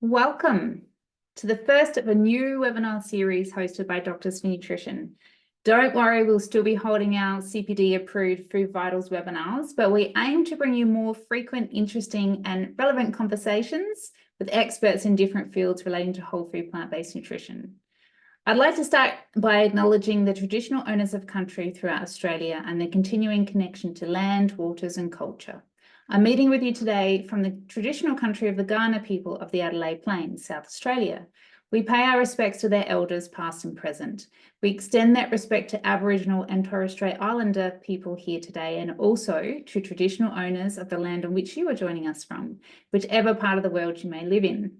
Welcome to the first of a new webinar series hosted by Doctors for Nutrition. Don't worry, we'll still be holding our CPD-approved Food Vitals webinars, but we aim to bring you more frequent, interesting and relevant conversations with experts in different fields relating to whole food plant-based nutrition. I'd like to start by acknowledging the traditional owners of country throughout Australia and their continuing connection to land, waters and culture. I'm meeting with you today from the traditional country of the Kaurna people of the Adelaide Plains, South Australia. We pay our respects to their elders, past and present. We extend that respect to Aboriginal and Torres Strait Islander people here today, and also to traditional owners of the land on which you are joining us from, whichever part of the world you may live in.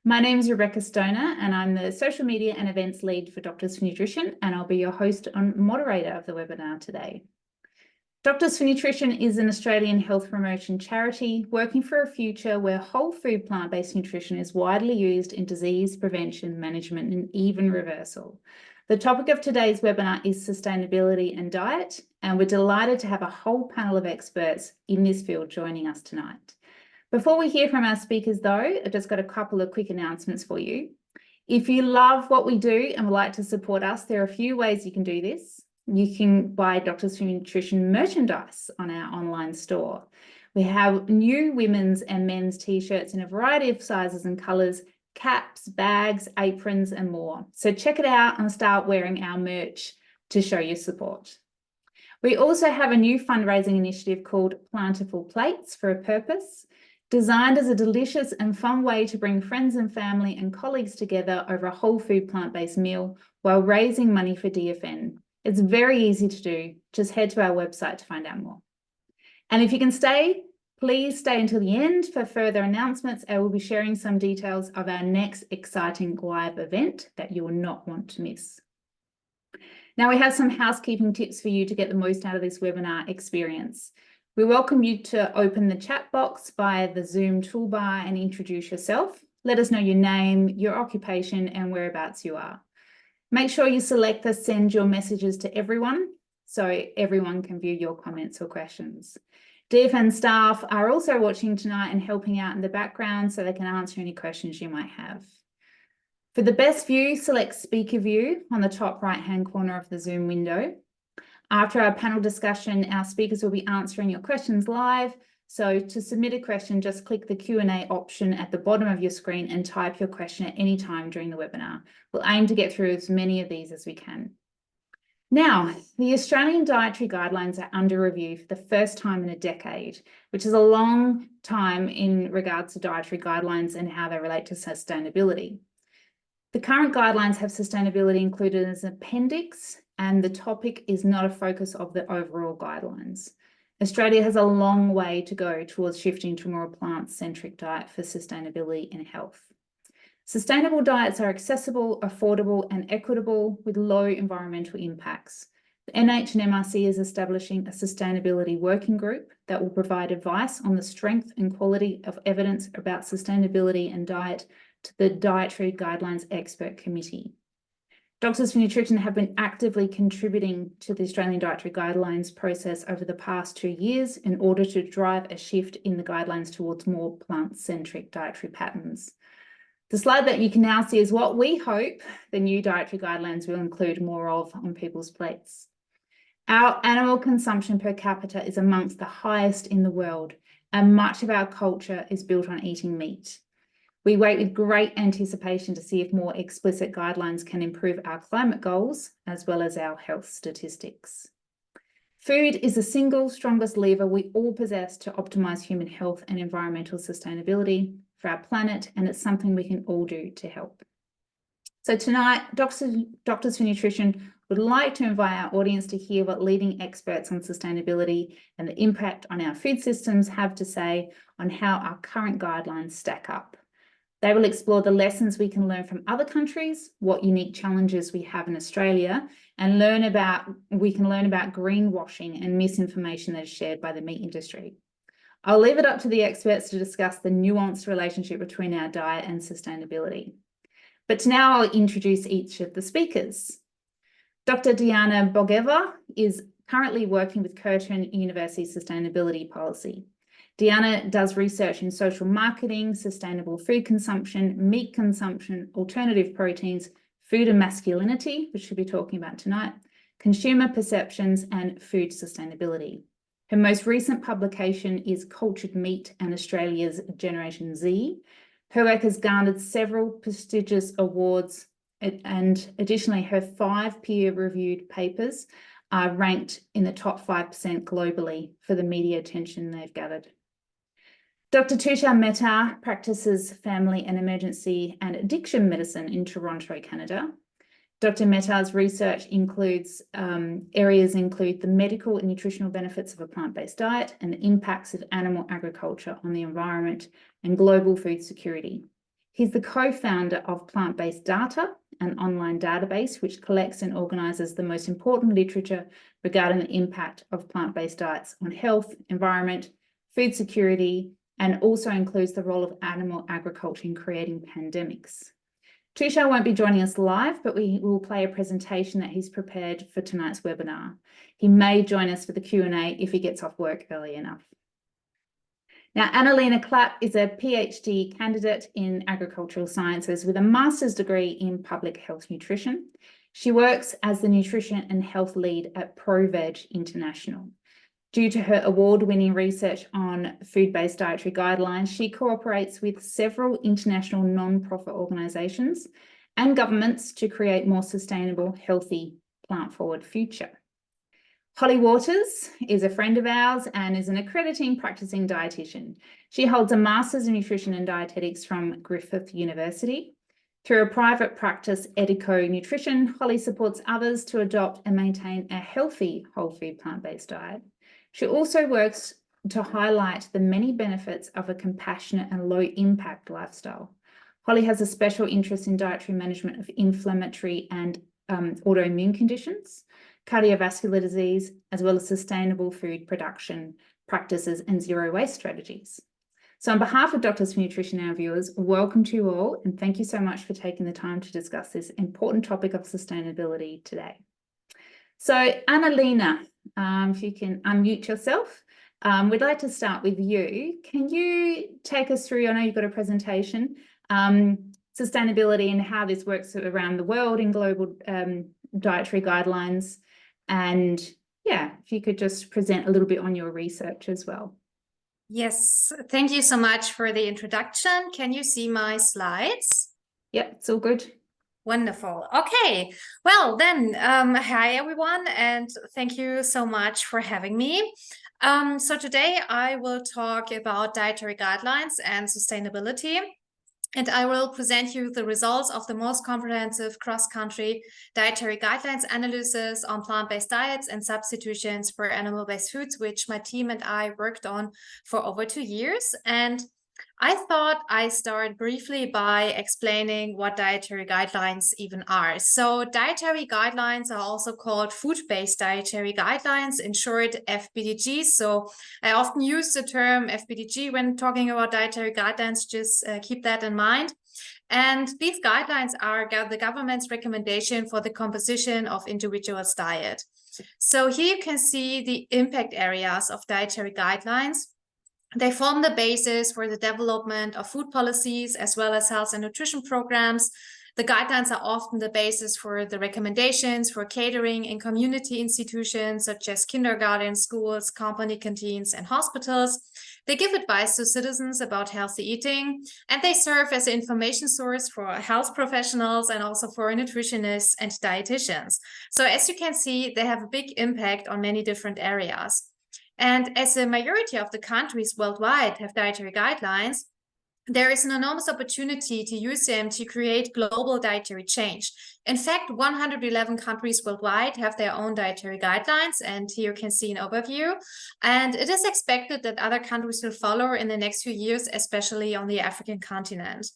My name is Rebecca Stonor, and I'm the social media and events lead for Doctors for Nutrition, and I'll be your host and moderator of the webinar today. Doctors for Nutrition is an Australian health promotion charity working for a future where whole food plant-based nutrition is widely used in disease prevention, management, and even reversal. The topic of today's webinar is sustainability and diet, and we're delighted to have a whole panel of experts in this field joining us tonight. Before we hear from our speakers though, I've just got a couple of quick announcements for you. If you love what we do and would like to support us, there are a few ways you can do this. You can buy Doctors for Nutrition merchandise on our online store. We have new women's and men's t-shirts in a variety of sizes and colours, caps, bags, aprons and more. So check it out and start wearing our merch to show your support. We also have a new fundraising initiative called Plantiful Plates for a Purpose, designed as a delicious and fun way to bring friends and family and colleagues together over a whole food plant-based meal while raising money for DFN. It's very easy to do. Just head to our website to find out more. And if you can stay, please stay until the end for further announcements. I will be sharing some details of our next exciting live event that you will not want to miss. Now we have some housekeeping tips for you to get the most out of this webinar experience. We welcome you to open the chat box via the Zoom toolbar and introduce yourself. Let us know your name, your occupation and whereabouts you are. Make sure you select the send your messages to everyone so everyone can view your comments or questions. DFN staff are also watching tonight and helping out in the background so they can answer any questions you might have. For the best view, select speaker view on the top right-hand corner of the Zoom window. After our panel discussion, our speakers will be answering your questions live. So to submit a question, just click the Q&A option at the bottom of your screen and type your question at any time during the webinar. We'll aim to get through as many of these as we can. Now, the Australian dietary guidelines are under review for the first time in a decade, which is a long time in regards to dietary guidelines and how they relate to sustainability. The current guidelines have sustainability included as an appendix, and the topic is not a focus of the overall guidelines. Australia has a long way to go towards shifting to a more plant-centric diet for sustainability and health. Sustainable diets are accessible, affordable and equitable with low environmental impacts. The NH and MRC is establishing a sustainability working group that will provide advice on the strength and quality of evidence about sustainability and diet to the Dietary Guidelines Expert Committee. Doctors for Nutrition have been actively contributing to the Australian Dietary Guidelines process over the past 2 years in order to drive a shift in the guidelines towards more plant-centric dietary patterns. The slide that you can now see is what we hope the new dietary guidelines will include more of on people's plates. Our animal consumption per capita is amongst the highest in the world, and much of our culture is built on eating meat. We wait with great anticipation to see if more explicit guidelines can improve our climate goals as well as our health statistics. Food is the single strongest lever we all possess to optimise human health and environmental sustainability for our planet, and it's something we can all do to help. So tonight, Doctors for Nutrition would like to invite our audience to hear what leading experts on sustainability and the impact on our food systems have to say on how our current guidelines stack up. They will explore the lessons we can learn from other countries, what unique challenges we have in Australia, and we can learn about greenwashing and misinformation that is shared by the meat industry. I'll leave it up to the experts to discuss the nuanced relationship between our diet and sustainability. But now I'll introduce each of the speakers. Dr. Diana Bogueva is currently working with Curtin University Sustainability Policy. Deanna does research in social marketing, sustainable food consumption, meat consumption, alternative proteins, food and masculinity, which we'll be talking about tonight, consumer perceptions, and food sustainability. Her most recent publication is Cultured Meat and Australia's Generation Z. Her work has garnered several prestigious awards, and additionally, her 5 peer-reviewed papers are ranked in the top 5% globally for the media attention they've gathered. Dr. Tushar Mehta practices family and emergency and addiction medicine in Toronto, Canada. Dr. Mehta's research includes areas include the medical and nutritional benefits of a plant-based diet and the impacts of animal agriculture on the environment and global food security. He's the co-founder of Plant-Based Data, an online database which collects and organises the most important literature regarding the impact of plant-based diets on health, environment, food security, and also includes the role of animal agriculture in creating pandemics. Tushar won't be joining us live, but we will play a presentation that he's prepared for tonight's webinar. He may join us for the Q&A if he gets off work early enough. Now, Anna-Lena Klapp is a PhD candidate in agricultural sciences with a master's degree in public health nutrition. She works as the nutrition and health lead at ProVeg International. Due to her award-winning research on food-based dietary guidelines, she cooperates with several international non-profit organisations and governments to create more sustainable, healthy, plant-forward future. Hollie Waters is a friend of ours and is an accrediting practicing dietitian. She holds a Master's in Nutrition and Dietetics from Griffith University. Through her private practice, Edico Nutrition, Hollie supports others to adopt and maintain a healthy whole food plant-based diet. She also works to highlight the many benefits of a compassionate and low-impact lifestyle. Hollie has a special interest in dietary management of inflammatory and autoimmune conditions, cardiovascular disease, as well as sustainable food production practices and zero waste strategies. So on behalf of Doctors for Nutrition and our viewers, welcome to you all, and thank you so much for taking the time to discuss this important topic of sustainability today. So Anna-Lena, if you can unmute yourself, we'd like to start with you. Can you take us through, I know you've got a presentation, sustainability and how this works around the world in global dietary guidelines, and yeah, if you could just present a little bit on your research as well. Yes, thank you so much for the introduction. Can you see my slides? Yep, it's all good. Wonderful. Okay, well then, hi everyone, and thank you so much for having me. So today I will talk about dietary guidelines and sustainability, and I will present you the results of the most comprehensive cross-country dietary guidelines analysis on plant-based diets and substitutions for animal-based foods, which my team and I worked on for over 2 years. And I thought I'd start briefly by explaining what dietary guidelines even are. So dietary guidelines are also called food-based dietary guidelines, in short FBDG. So I often use the term FBDG when talking about dietary guidelines, just keep that in mind. And these guidelines are the government's recommendation for the composition of individuals' diet. So here you can see the impact areas of dietary guidelines. They form the basis for the development of food policies as well as health and nutrition programs. The guidelines are often the basis for the recommendations for catering in community institutions such as kindergarten, schools, company canteens, and hospitals. They give advice to citizens about healthy eating, and they serve as an information source for health professionals and also for nutritionists and dietitians. So as you can see, they have a big impact on many different areas. And as the majority of the countries worldwide have dietary guidelines, there is an enormous opportunity to use them to create global dietary change. In fact, 111 countries worldwide have their own dietary guidelines, and here you can see an overview. And it is expected that other countries will follow in the next few years, especially on the African continent.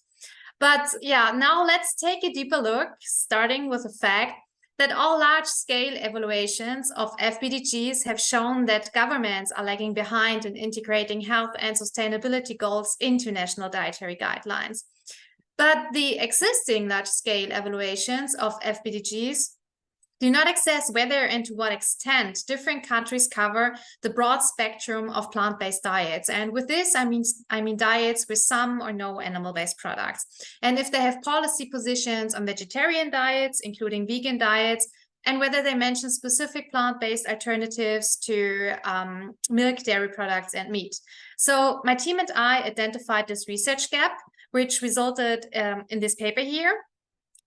But yeah, now let's take a deeper look, starting with the fact that all large-scale evaluations of FBDGs have shown that governments are lagging behind in integrating health and sustainability goals into national dietary guidelines. But the existing large-scale evaluations of FBDGs do not assess whether and to what extent different countries cover the broad spectrum of plant-based diets. And with this, I mean diets with some or no animal-based products. And if they have policy positions on vegetarian diets, including vegan diets, and whether they mention specific plant-based alternatives to milk, dairy products, and meat. So my team and I identified this research gap, which resulted in this paper here,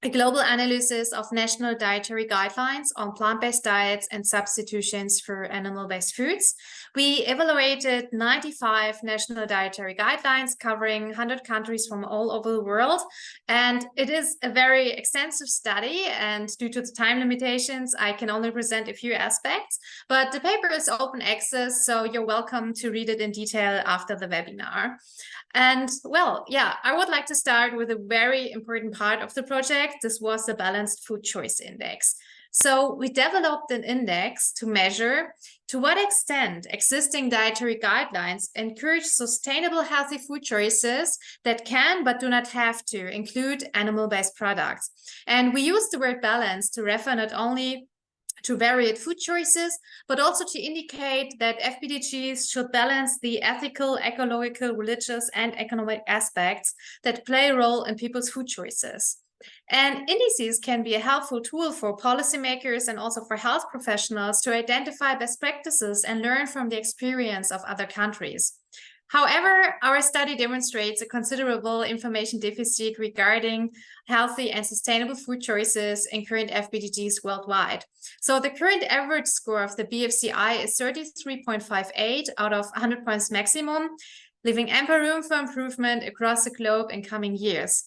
a global analysis of national dietary guidelines on plant-based diets and substitutions for animal-based foods. We evaluated 95 national dietary guidelines covering 100 countries from all over the world. And it is a very extensive study, and due to the time limitations, I can only present a few aspects, but the paper is open access, so you're welcome to read it in detail after the webinar. And well, yeah, I would like to start with a very important part of the project. This was the Balanced Food Choice Index. So we developed an index to measure to what extent existing dietary guidelines encourage sustainable, healthy food choices that can but do not have to include animal-based products. And we use the word balance to refer not only to varied food choices, but also to indicate that FBDGs should balance the ethical, ecological, religious, and economic aspects that play a role in people's food choices. And indices can be a helpful tool for policymakers and also for health professionals to identify best practices and learn from the experience of other countries. However, our study demonstrates a considerable information deficit regarding healthy and sustainable food choices in current FBDGs worldwide. So the current average score of the BFCI is 33.58 out of 100 points maximum, leaving ample room for improvement across the globe in coming years.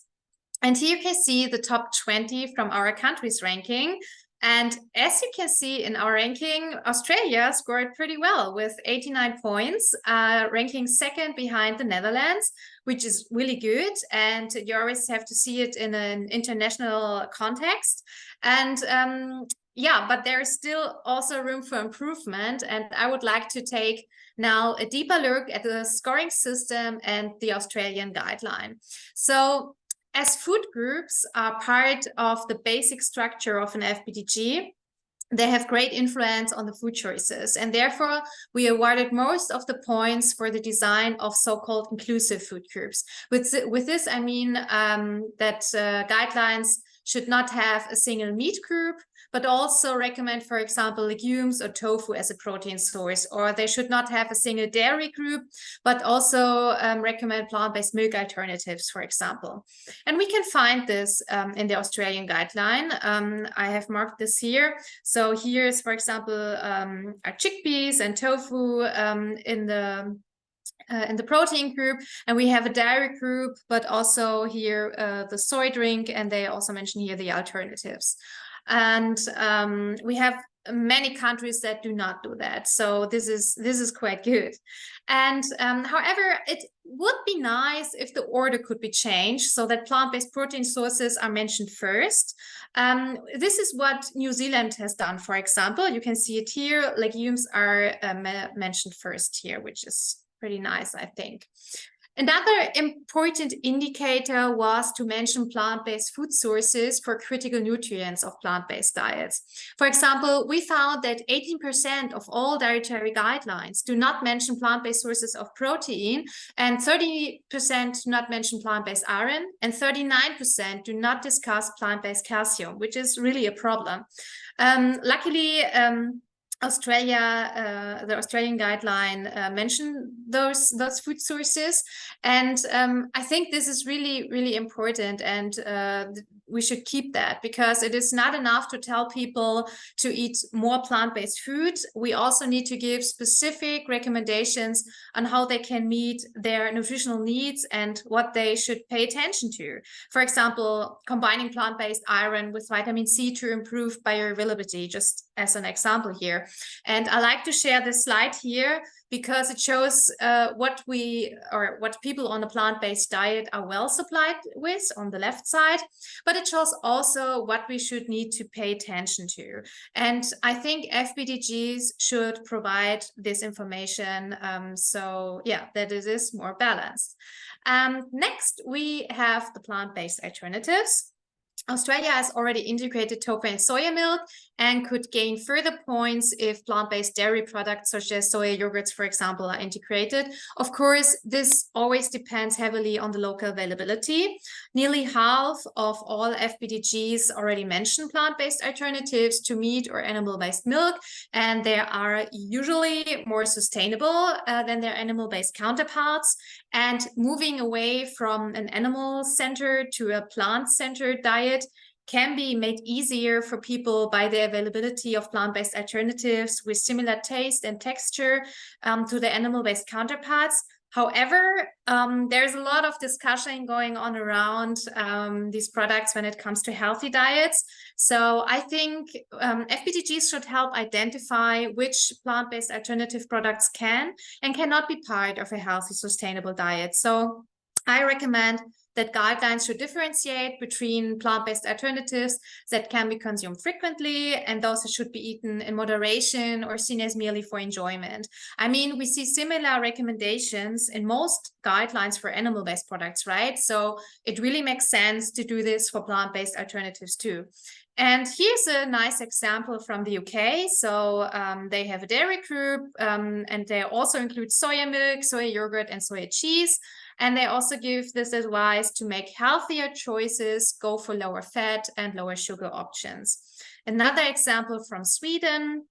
And here you can see the top 20 from our countries ranking. And as you can see in our ranking, Australia scored pretty well with 89 points, ranking second behind the Netherlands, which is really good. And you always have to see it in an international context. And yeah, but there is still also room for improvement. And I would like to take now a deeper look at the scoring system and the Australian guideline. So as food groups are part of the basic structure of an FBDG, they have great influence on the food choices. And therefore, we awarded most of the points for the design of so-called inclusive food groups. With this, I mean that guidelines should not have a single meat group, but also recommend, for example, legumes or tofu as a protein source, or they should not have a single dairy group, but also recommend plant-based milk alternatives, for example. And we can find this in the Australian guideline. I have marked this here. So here's, for example, our chickpeas and tofu in the protein group, and we have a dairy group, but also here the soy drink, and they also mention here the alternatives. And we have many countries that do not do that, so this is quite good. And however, it would be nice if the order could be changed so that plant-based protein sources are mentioned first. This is what New Zealand has done, for example. You can see it here. Legumes are mentioned first here, which is pretty nice, I think. Another important indicator was to mention plant-based food sources for critical nutrients of plant-based diets. For example, we found that 18% of all dietary guidelines do not mention plant-based sources of protein, and 30% do not mention plant-based iron, and 39% do not discuss plant-based calcium, which is really a problem. Luckily, Australia, the Australian guideline mentioned those food sources, and I think this is really, really important, and we should keep that, because it is not enough to tell people to eat more plant-based food. We also need to give specific recommendations on how they can meet their nutritional needs and what they should pay attention to. For example, combining plant-based iron with vitamin C to improve bioavailability, just as an example here. And I like to share this slide here because it shows what people on a plant-based diet are well supplied with on the left side, but it shows also what we should need to pay attention to. And I think FBDGs should provide this information, so yeah, that it is more balanced. Next, we have the plant-based alternatives. Australia has already integrated tofu and soya milk and could gain further points if plant-based dairy products such as soya yogurts, for example, are integrated. Of course, this always depends heavily on the local availability. Nearly half of all FBDGs already mention plant-based alternatives to meat or animal-based milk, and they are usually more sustainable than their animal-based counterparts. And moving away from an animal-centered to a plant-centered diet can be made easier for people by the availability of plant-based alternatives with similar taste and texture to the animal-based counterparts. However, there's a lot of discussion going on around these products when it comes to healthy diets. So I think FBDGs should help identify which plant-based alternative products can and cannot be part of a healthy, sustainable diet. So I recommend that guidelines should differentiate between plant-based alternatives that can be consumed frequently and those that should be eaten in moderation or seen as merely for enjoyment. I mean, we see similar recommendations in most guidelines for animal-based products, right? So it really makes sense to do this for plant-based alternatives too. And here's a nice example from the UK. So they have a dairy group and they also include soya milk, soya yogurt, and soya cheese. And they also give this advice to make healthier choices, go for lower fat and lower sugar options. Another example from Sweden,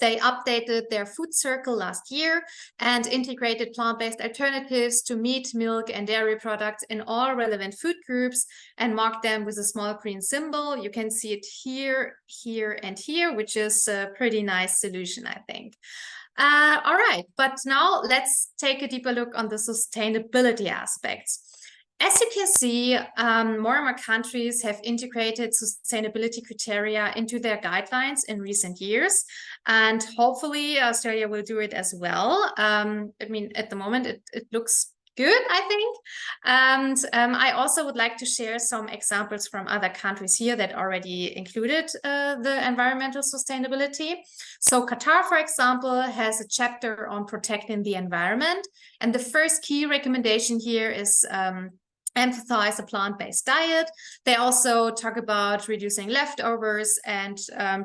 they updated their food circle last year and integrated plant-based alternatives to meat, milk, and dairy products in all relevant food groups and marked them with a small green symbol. You can see it here, here, and here, which is a pretty nice solution, I think. All right, but now let's take a deeper look on the sustainability aspects. As you can see, more and more countries have integrated sustainability criteria into their guidelines in recent years, and hopefully Australia will do it as well. I mean, at the moment, it looks good, I think. And I also would like to share some examples from other countries here that already included the environmental sustainability. So Qatar, for example, has a chapter on protecting the environment. And the first key recommendation here is emphasize a plant-based diet. They also talk about reducing leftovers and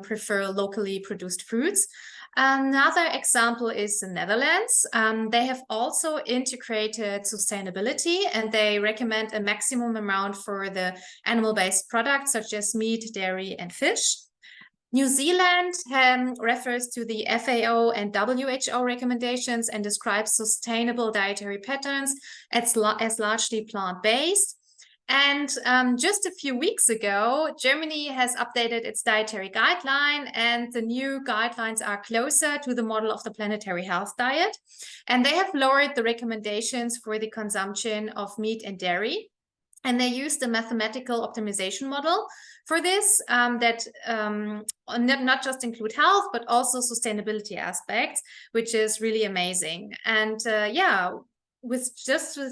prefer locally produced foods. Another example is the Netherlands. They have also integrated sustainability and they recommend a maximum amount for the animal-based products such as meat, dairy, and fish. New Zealand refers to the FAO and WHO recommendations and describes sustainable dietary patterns as largely plant-based. And just a few weeks ago, Germany has updated its dietary guideline, and the new guidelines are closer to the model of the planetary health diet. And they have lowered the recommendations for the consumption of meat and dairy. And they use the mathematical optimization model for this that not just include health, but also sustainability aspects, which is really amazing. And yeah, with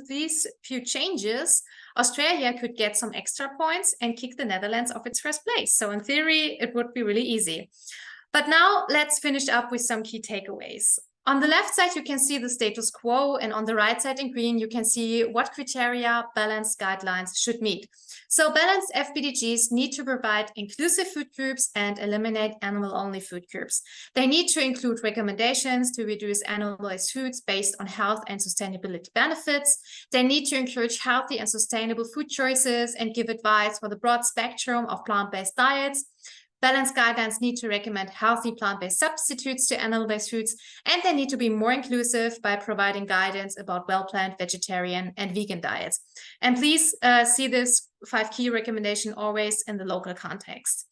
these few changes, Australia could get some extra points and kick the Netherlands off its first place. So in theory, it would be really easy. But now let's finish up with some key takeaways. On the left side, you can see the status quo, and on the right side in green, you can see what criteria balanced guidelines should meet. So balanced FBDGs need to provide inclusive food groups and eliminate animal-only food groups. They need to include recommendations to reduce animal-based foods based on health and sustainability benefits. They need to encourage healthy and sustainable food choices and give advice for the broad spectrum of plant-based diets. Balanced guidelines need to recommend healthy plant-based substitutes to animal-based foods, and they need to be more inclusive by providing guidance about well-planned vegetarian and vegan diets. And please see this 5 key recommendation always in the local context.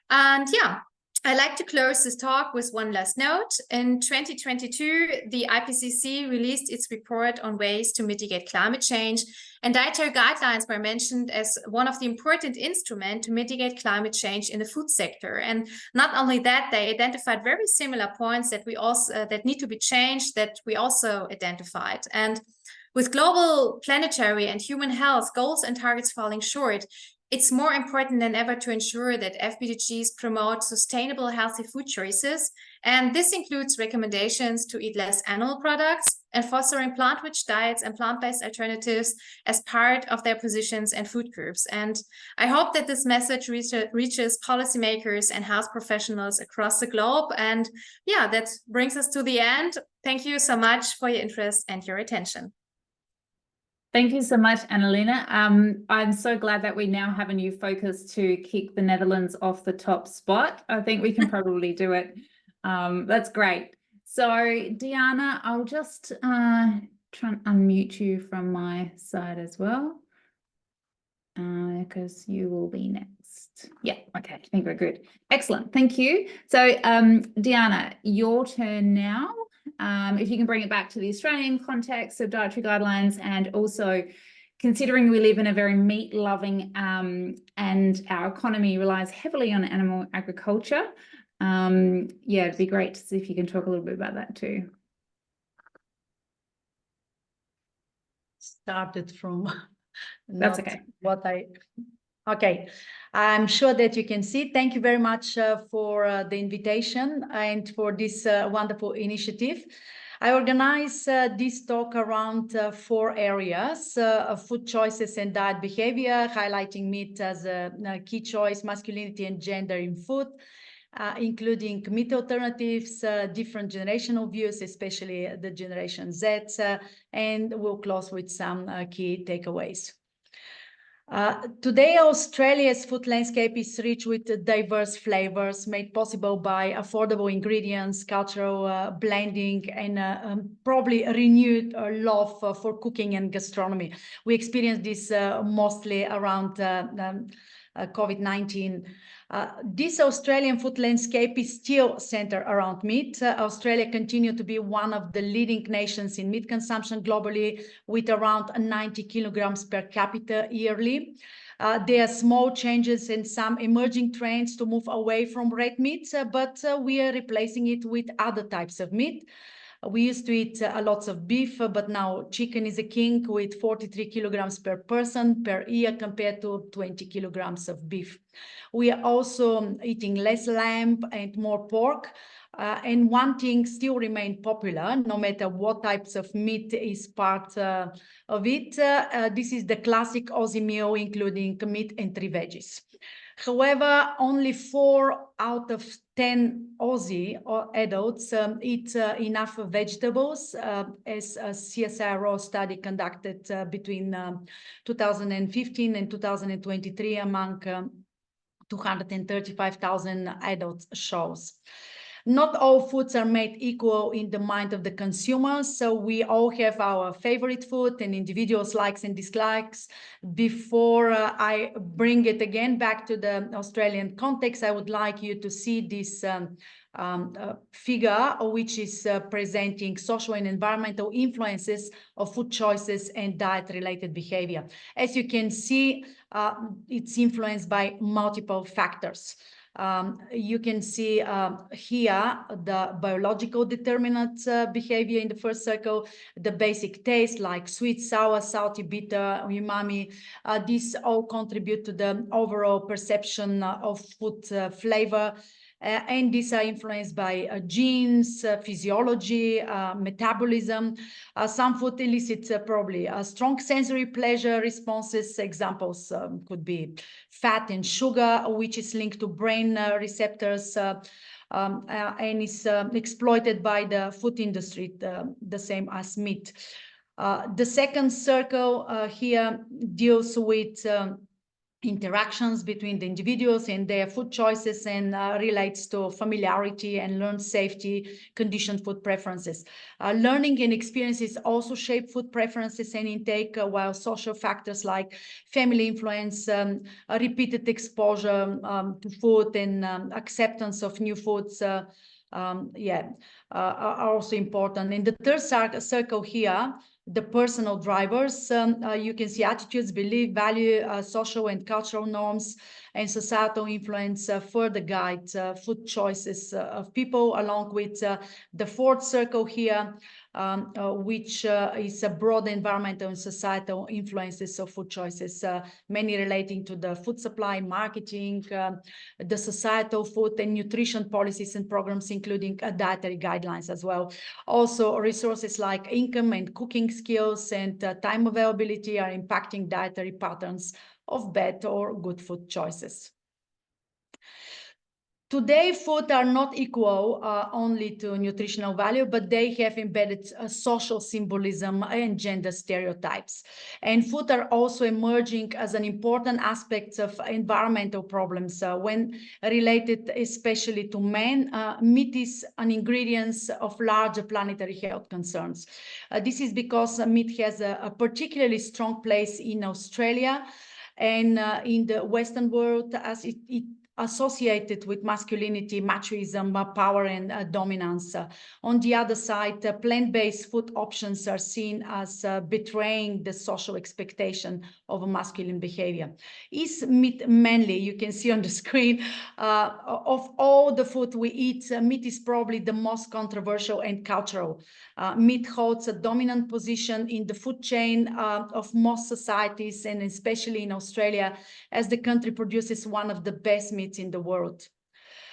And yeah, I'd like to close this talk with one last note. In 2022, the IPCC released its report on ways to mitigate climate change, and dietary guidelines were mentioned as one of the important instruments to mitigate climate change in the food sector. And not only that, they identified very similar points that we also that need to be changed that we also identified. And With global planetary and human health goals and targets falling short, it's more important than ever to ensure that FBTGs promote sustainable, healthy food choices, and this includes recommendations to eat less animal products and fostering plant-rich diets and plant-based alternatives as part of their positions and food groups. And I hope that this message reaches policymakers and health professionals across the globe. And yeah, that brings us to the end. Thank you so much for your interest and your attention. Thank you so much, Anna-Lena. I'm so glad that we now have a new focus to kick the Netherlands off the top spot. I think we can probably do it. That's great. So, Diana, I'll just try and unmute you from my side as well, because you will be next. Yeah, okay, I think we're good. Excellent, thank you. So, Diana, your turn now. If you can bring it back to the Australian context of dietary guidelines, and also considering we live in a very meat-loving and our economy relies heavily on animal agriculture. Yeah, it'd be great to see if you can talk a little bit about that too. Started from That's okay. Okay, I'm sure that you can see. Thank you very much for the invitation and for this wonderful initiative. I organize this talk around 4 areas: food choices and diet behavior, highlighting meat as a key choice, masculinity and gender in food, including meat alternatives, different generational views, especially the Generation Z, and we'll close with some key takeaways. Today, Australia's food landscape is rich with diverse flavors made possible by affordable ingredients, cultural blending, and probably a renewed love for cooking and gastronomy. We experienced this mostly around COVID-19. This Australian food landscape is still centered around meat. Australia continues to be one of the leading nations in meat consumption globally, with around 90 kilograms per capita yearly. There are small changes and some emerging trends to move away from red meat, but we are replacing it with other types of meat. We used to eat lots of beef, but now chicken is a king with 43 kilograms per person per year compared to 20 kilograms of beef. We are also eating less lamb and more pork. And one thing still remains popular, no matter what types of meat is part of it. This is the classic Aussie meal, including meat and 3 veggies. However, only 4 out of 10 Aussie adults eat enough vegetables, as a CSIRO study conducted between 2015 and 2023 among 235,000 adults shows. Not all foods are made equal in the mind of the consumer, so we all have our favorite food and individuals' likes and dislikes. Before I bring it again back to the Australian context, I would like you to see this figure, which is presenting social and environmental influences of food choices and diet-related behavior. As you can see, it's influenced by multiple factors. You can see here the biological determinant behavior in the first circle, the basic taste like sweet, sour, salty, bitter, umami. These all contribute to the overall perception of food flavor. And these are influenced by genes, physiology, metabolism. Some food elicits probably strong sensory pleasure responses. Examples could be fat and sugar, which is linked to brain receptors and is exploited by the food industry, the same as meat. The second circle here deals with interactions between the individuals and their food choices and relates to familiarity and learned safety, conditioned food preferences. Learning and experiences also shape food preferences and intake, while social factors like family influence, repeated exposure to food and acceptance of new foods are also important. In the third circle here, the personal drivers, you can see attitudes, belief, value, social and cultural norms, and societal influence further guide food choices of people, along with the fourth circle here, which is a broad environmental and societal influences of food choices, many relating to the food supply, marketing, the societal food and nutrition policies and programs, including dietary guidelines as well. Also, resources like income and cooking skills and time availability are impacting dietary patterns of bad or good food choices. Today, food are not equal only to nutritional value, but they have embedded social symbolism and gender stereotypes. And food are also emerging as an important aspect of environmental problems when related especially to men. Meat is an ingredient of larger planetary health concerns. This is because meat has a particularly strong place in Australia and in the Western world, as it associated with masculinity, machism, power, and dominance. On the other side, plant-based food options are seen as betraying the social expectation of a masculine behavior. Is meat manly? You can see on the screen, of all the food we eat, meat is probably the most controversial and cultural. Meat holds a dominant position in the food chain of most societies, and especially in Australia, as the country produces one of the best meats in the world.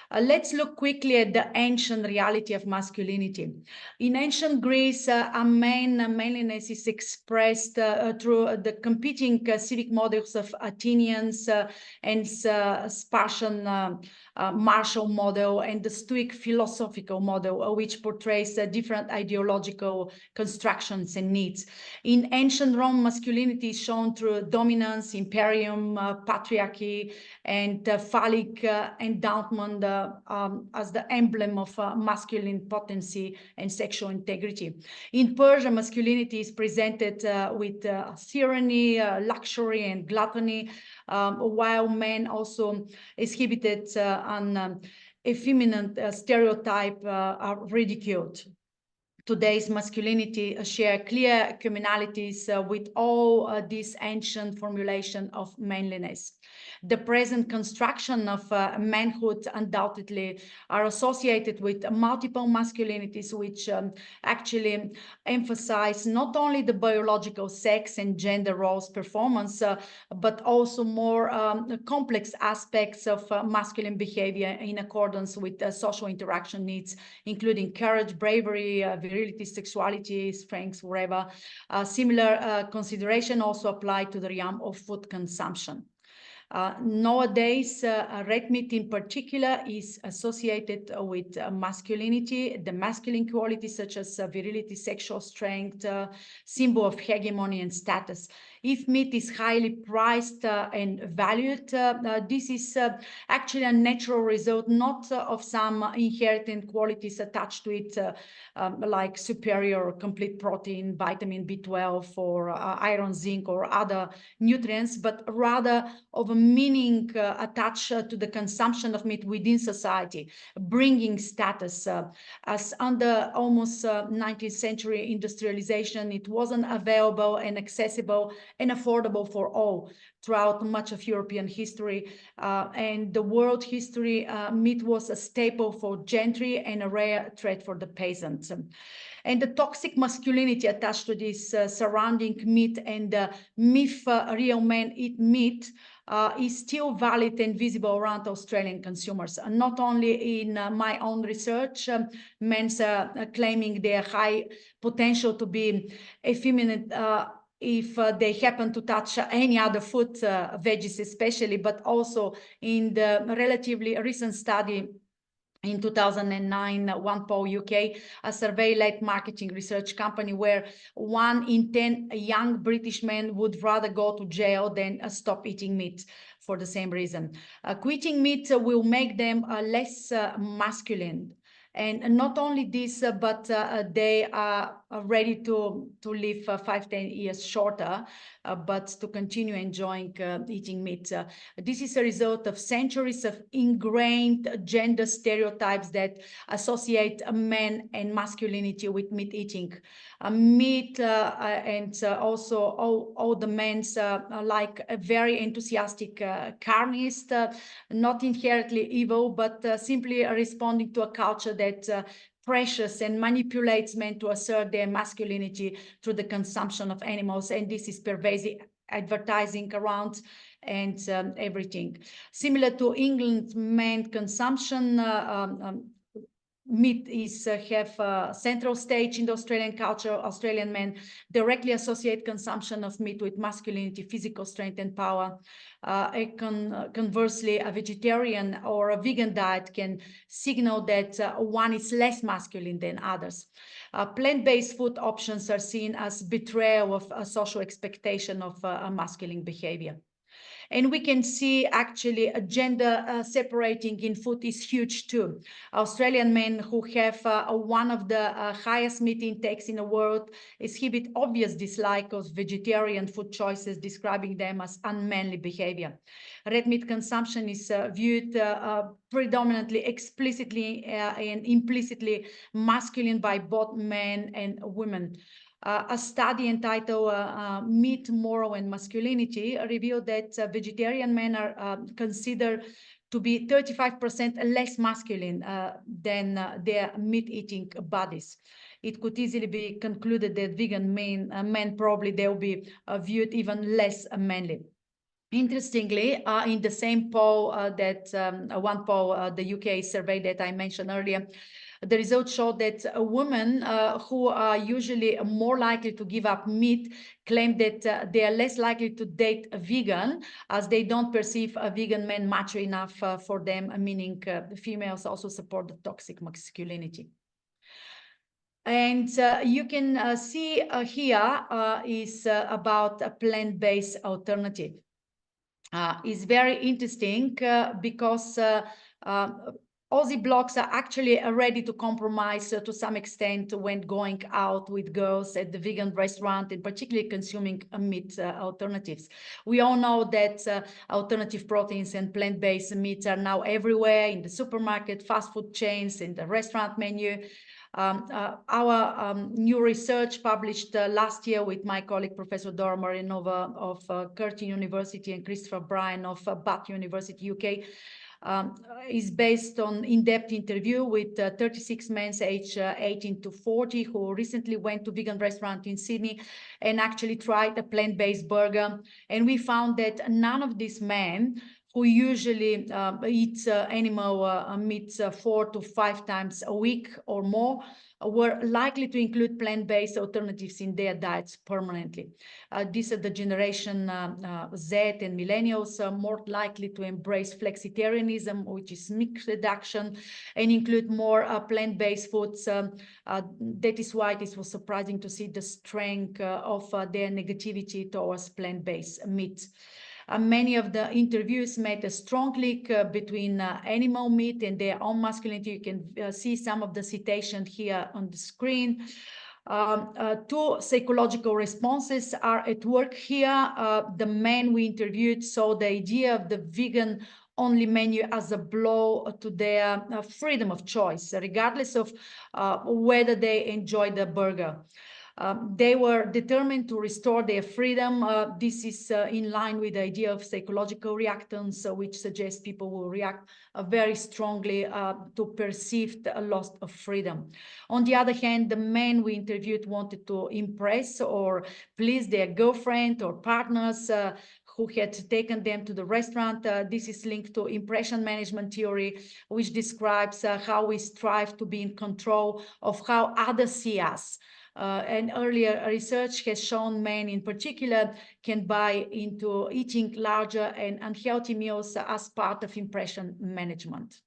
Let's look quickly at the ancient reality of masculinity. In ancient Greece, manliness is expressed through the competing civic models of Athenians and Spartan martial model and the Stoic philosophical model, which portrays different ideological constructions and needs. In ancient Rome, masculinity is shown through dominance, imperium, patriarchy, and phallic endowment as the emblem of masculine potency and sexual integrity. In Persia, masculinity is presented with tyranny, luxury, and gluttony, while men also exhibited an effeminate stereotype are ridiculed. Today's masculinity share clear commonalities with all this ancient formulation of manliness. The present construction of manhood undoubtedly are associated with multiple masculinities, which actually emphasize not only the biological sex and gender roles performance, but also more complex aspects of masculine behavior in accordance with social interaction needs, including courage, bravery, virility, sexuality, strength, whatever. Similar consideration also apply to the realm of food consumption. Nowadays, red meat in particular is associated with masculinity, the masculine qualities such as virility, sexual strength, symbol of hegemony and status. If meat is highly priced and valued, this is actually a natural result, not of some inherent qualities attached to it, like superior complete protein, vitamin B12, or iron, zinc, or other nutrients, but rather of a meaning attached to the consumption of meat within society, bringing status. As under almost 19th century industrialization, it wasn't available and accessible and affordable for all throughout much of European history and the world history. Meat was a staple for gentry and a rare threat for the peasants. And the toxic masculinity attached to this surrounding meat and the myth real men eat meat is still valid and visible around Australian consumers. Not only in my own research, men claiming their high potential to be effeminate if they happen to touch any other food, veggies especially, but also in the relatively recent study in 2009, OnePoll UK, a survey-led marketing research company, where 1 in 10 young British men would rather go to jail than stop eating meat for the same reason. Quitting meat will make them less masculine. And not only this, but they are ready to live 5-10 years shorter, but to continue enjoying eating meat. This is a result of centuries of ingrained gender stereotypes that associate men and masculinity with meat eating. Meat and also all the men like a very enthusiastic carnist, not inherently evil, but simply responding to a culture that pressures and manipulates men to assert their masculinity through the consumption of animals. And this is pervasive advertising around and everything. Similar to England, men consumption, meat is have a central stage in the Australian culture. Australian men directly associate consumption of meat with masculinity, physical strength, and power. Conversely, a vegetarian or a vegan diet can signal that one is less masculine than others. Plant-based food options are seen as betrayal of a social expectation of a masculine behavior. And we can see actually a gender separating in food is huge too. Australian men who have one of the highest meat intakes in the world exhibit obvious dislike of vegetarian food choices, describing them as unmanly behavior. Red meat consumption is viewed predominantly, explicitly and implicitly masculine by both men and women. A study entitled Meat, Moral and Masculinity revealed that vegetarian men are considered to be 35% less masculine than their meat-eating buddies. It could easily be concluded that vegan men probably they'll be viewed even less manly. Interestingly, in the same poll one poll, the UK survey that I mentioned earlier, the results showed that women who are usually more likely to give up meat claim that they are less likely to date a vegan, as they don't perceive a vegan man macho enough for them, meaning females also support the toxic masculinity. And you can see here is about a plant-based alternative. Is very interesting because Aussie blokes are actually ready to compromise to some extent when going out with girls at the vegan restaurant and particularly consuming meat alternatives. We all know that alternative proteins and plant-based meats are now everywhere in the supermarket, fast food chains, in the restaurant menu. Our new research published last year with my colleague, Professor Dora Marinova of Curtin University and Christopher Bryan of Bath University, UK, is based on in-depth interview with 36 men aged 18 to 40 who recently went to vegan restaurant in Sydney and actually tried a plant-based burger. And we found that none of these men who usually eat animal meats 4 to 5 times a week or more were likely to include plant-based alternatives in their diets permanently. These are the generation Z and millennials more likely to embrace flexitarianism, which is meat reduction, and include more plant-based foods. That is why it was surprising to see the strength of their negativity towards plant-based meat. Many of the interviews made a strong link between animal meat and their own masculinity. You can see some of the citation here on the screen. Two psychological responses are at work here. The men we interviewed saw the idea of the vegan only menu as a blow to their freedom of choice, regardless of whether they enjoy the burger. They were determined to restore their freedom. This is in line with the idea of psychological reactance, which suggests people will react very strongly to perceived loss of freedom. On the other hand, the men we interviewed wanted to impress or please their girlfriend or partners who had taken them to the restaurant. This is linked to impression management theory, which describes how we strive to be in control of how others see us. And earlier research has shown men in particular can buy into eating larger and unhealthy meals as part of impression management.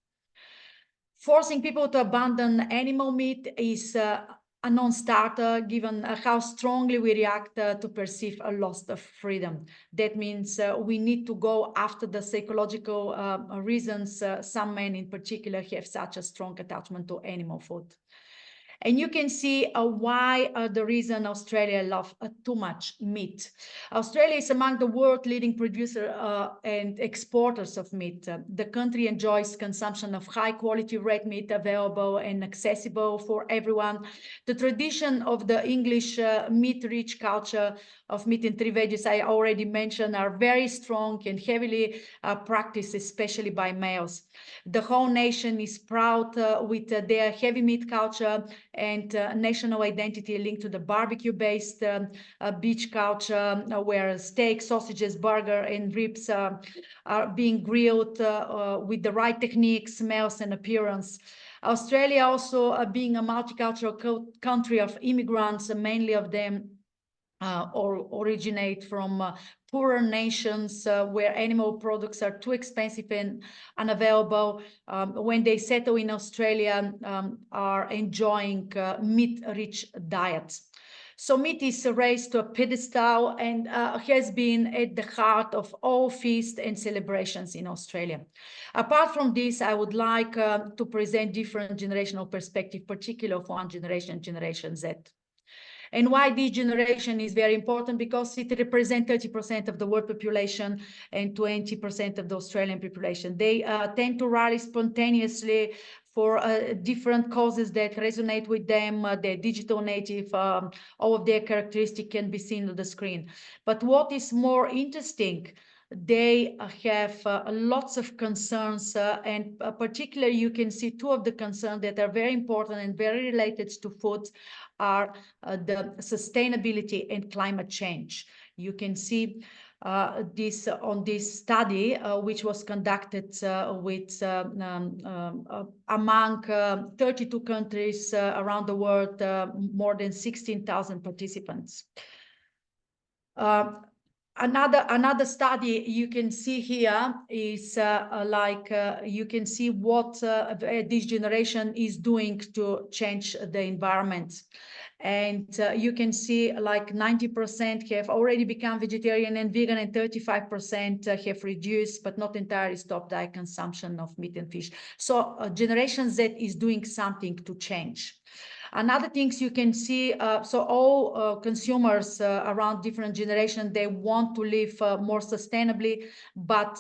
Forcing people to abandon animal meat is a non-starter given how strongly we react to perceive a loss of freedom. That means we need to go after the psychological reasons some men in particular have such a strong attachment to animal food. And you can see why the reason Australia loves too much meat. Australia is among the world leading producer and exporters of meat. The country enjoys consumption of high quality red meat available and accessible for everyone. The tradition of the English meat-rich culture of meat and three veggies I already mentioned are very strong and heavily practiced, especially by males. The whole nation is proud with their heavy meat culture and national identity linked to the barbecue-based beach culture, where steak, sausages, burger, and ribs are being grilled with the right techniques, smells, and appearance. Australia also being a multicultural country of immigrants, mainly of them or originate from poorer nations where animal products are too expensive and unavailable. When they settle in Australia, are enjoying meat-rich diets. So meat is raised to a pedestal and has been at the heart of all feasts and celebrations in Australia. Apart from this, I would like to present different generational perspective, particularly of one generation, Generation Z. And why this generation is very important? Because it represents 30% of the world population and 20% of the Australian population. They tend to rally spontaneously for different causes that resonate with them. They're digital native, all of their characteristics can be seen on the screen. But what is more interesting, they have lots of concerns and particularly you can see two of the concerns that are very important and very related to food are the sustainability and climate change. You can see this on this study, which was conducted with among 32 countries around the world, more than 16,000 participants. Another study you can see here is you can see what this generation is doing to change the environment. And you can see like 90% have already become vegetarian and vegan, and 35% have reduced but not entirely stopped their consumption of meat and fish. So Generation Z is doing something to change. Another things you can see, so all consumers around different generations, they want to live more sustainably, but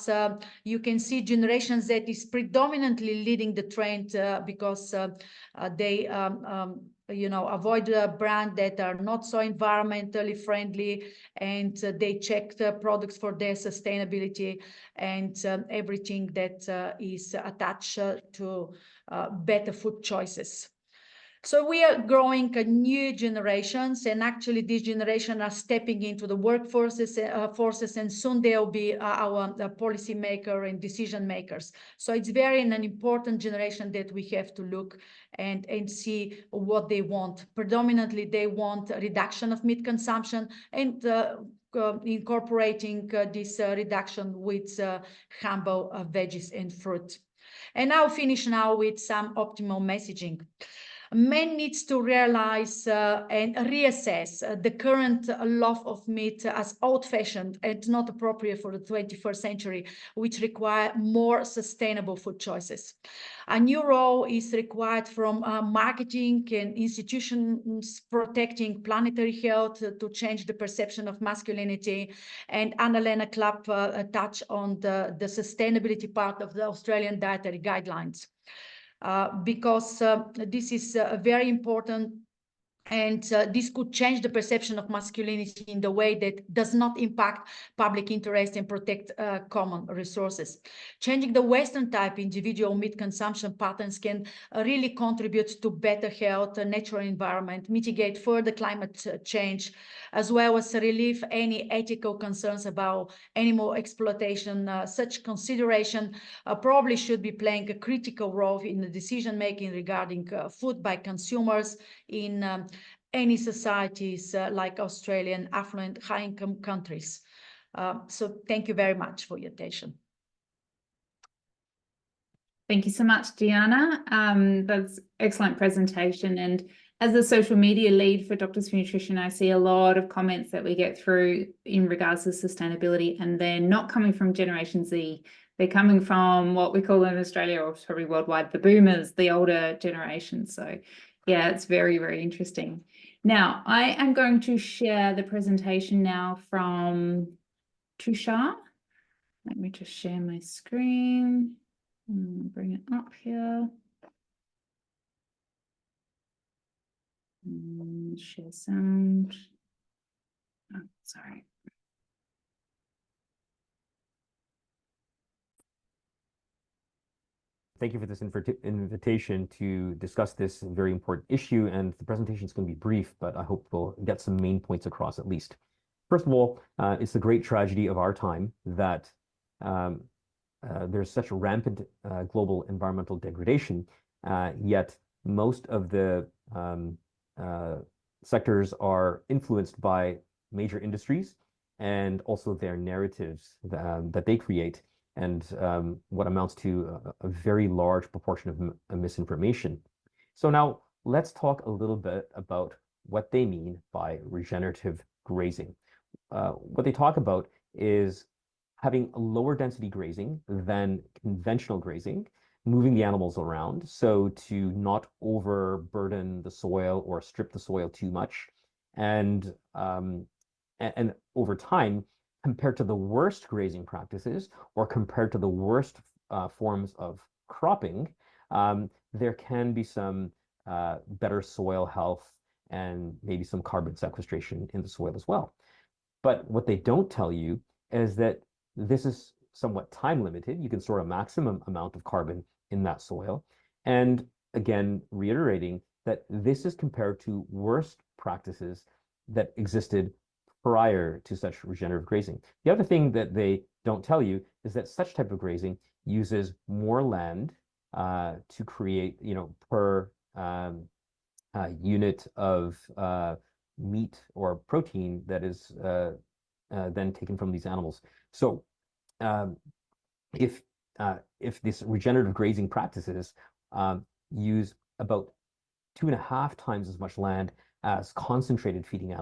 you can see Generation Z is predominantly leading the trend because they avoid brands that are not so environmentally friendly, and they check the products for their sustainability and everything that is attached to better food choices. So we are growing new generations, and actually this generation are stepping into the workforces, and soon they'll be our policy maker and decision makers. So it's very an important generation that we have to look and see what they want. Predominantly, they want a reduction of meat consumption and incorporating this reduction with humble veggies and fruit. And I'll finish now with some optimal messaging. Men needs to realize and reassess the current love of meat as old-fashioned and not appropriate for the 21st century, which require more sustainable food choices. A new role is required from marketing and institutions protecting planetary health to change the perception of masculinity. And Anna-Lena Klapp touched on the sustainability part of the Australian dietary guidelines. Because this is very important, and this could change the perception of masculinity in the way that does not impact public interest and protect common resources. Changing the Western type individual meat consumption patterns can really contribute to better health, natural environment, mitigate further climate change, as well as relieve any ethical concerns about animal exploitation. Such consideration probably should be playing a critical role in the decision-making regarding food by consumers in any societies like Australian affluent high-income countries. So thank you very much for your attention. Thank you so much, Diana. That's excellent presentation. And as a social media lead for Doctors for Nutrition, I see a lot of comments that we get through in regards to sustainability, and they're not coming from Generation Z. They're coming from what we call in Australia, or probably worldwide, the boomers, the older generation. So Yeah, it's very, very interesting. Now, I am going to share the presentation now from Tushar. Let me just share my screen. Bring it up here. Share sound. Oh, sorry. Thank you for this invitation to discuss this very important issue. And the presentation is going to be brief, but I hope we'll get some main points across at least. First of all, it's the great tragedy of our time that there's such rampant global environmental degradation, yet most of the sectors are influenced by major industries and also their narratives that they create, and what amounts to a very large proportion of misinformation. So now let's talk a little bit about what they mean by regenerative grazing. What they talk about is having a lower density grazing than conventional grazing, moving the animals around so to not overburden the soil or strip the soil too much. And over time, compared to the worst grazing practices or compared to the worst forms of cropping, there can be some better soil health and maybe some carbon sequestration in the soil as well. But what they don't tell you is that this is somewhat time limited. You can store a maximum amount of carbon in that soil. And again, reiterating that this is compared to worst practices that existed prior to such regenerative grazing. The other thing that they don't tell you is that such type of grazing uses more land to create, per unit of meat or protein that is then taken from these animals. So if this regenerative grazing practices use about 2.5 times as much land as concentrated feeding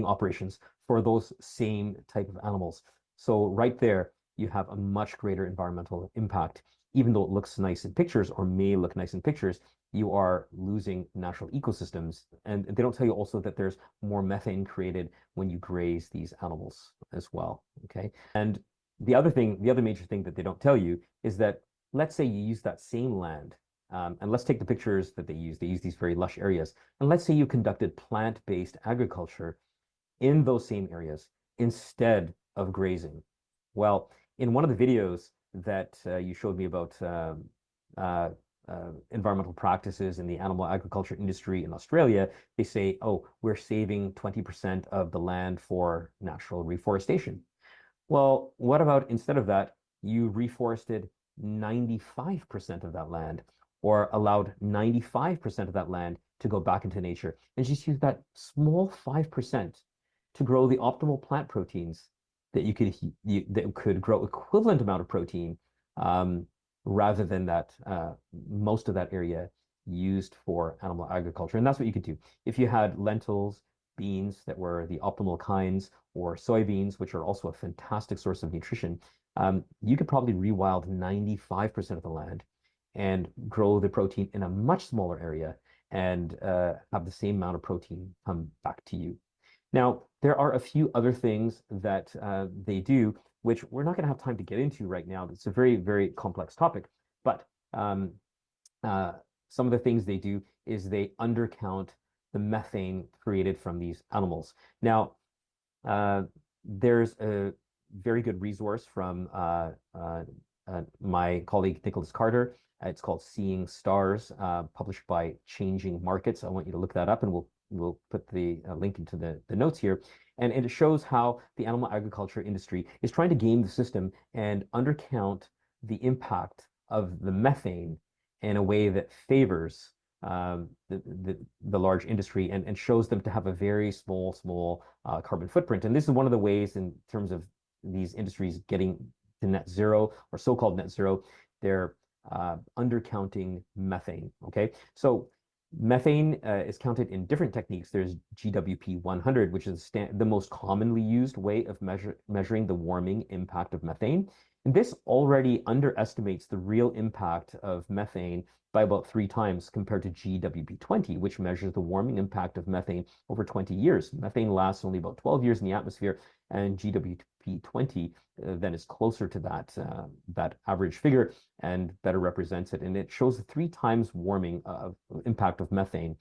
operations for those same type of animals. So right there, you have a much greater environmental impact. Even though it looks nice in pictures or may look nice in pictures, you are losing natural ecosystems. And they don't tell you also that there's more methane created when you graze these animals as well, okay? And the other major thing that they don't tell you is that, let's say you use that same land, and let's take the pictures that they use these very lush areas, and let's say you conducted plant-based agriculture in those same areas instead of grazing. Well, in one of the videos that you showed me about environmental practices in the animal agriculture industry in Australia, they say, oh, we're saving 20% of the land for natural reforestation. Well, what about instead of that, you reforested 95% of that land, or allowed 95% of that land to go back into nature, and just use that small 5% to grow the optimal plant proteins that that could grow equivalent amount of protein, rather than that most of that area used for animal agriculture. And that's what you could do. If you had lentils, beans that were the optimal kinds, or soybeans, which are also a fantastic source of nutrition, you could probably rewild 95% of the land and grow the protein in a much smaller area and have the same amount of protein come back to you. Now, there are a few other things that they do, which we're not going to have time to get into right now. It's a very, very complex topic. But some of the things they do is they undercount the methane created from these animals. Now, there's a very good resource from my colleague Nicholas Carter. It's called Seeing Stars, published by Changing Markets. I want you to look that up, and we'll put the link into the notes here. And it shows how the animal agriculture industry is trying to game the system and undercount the impact of the methane in a way that favors the large industry and shows them to have a very small carbon footprint. And this is one of the ways, in terms of these industries getting to net zero, or so-called net zero, they're undercounting methane. Okay, so Methane is counted in different techniques. There's GWP 100, which is the most commonly used way of measuring the warming impact of methane. And this already underestimates the real impact of methane by about 3 times compared to GWP 20, which measures the warming impact of methane over 20 years. Methane lasts only about 12 years in the atmosphere, and GWP 20 then is closer to that average figure and better represents it. And it shows 3 times warming impact of methane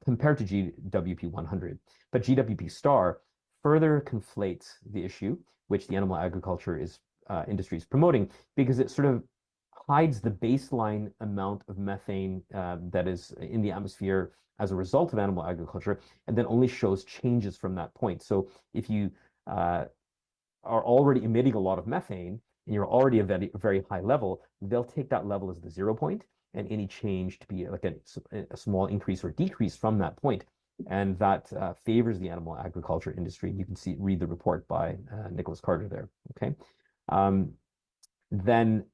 compared to GWP 100. But GWP star further conflates the issue, which the animal agriculture industry is promoting, because it sort of hides the baseline amount of methane that is in the atmosphere as a result of animal agriculture, and then only shows changes from that point. So if you are already emitting a lot of methane and you're already at a very high level, they'll take that level as the 0 point, and any change to be like a small increase or decrease from that point. And that favors the animal agriculture industry. You can read the report by Nicholas Carter there. Okay. Then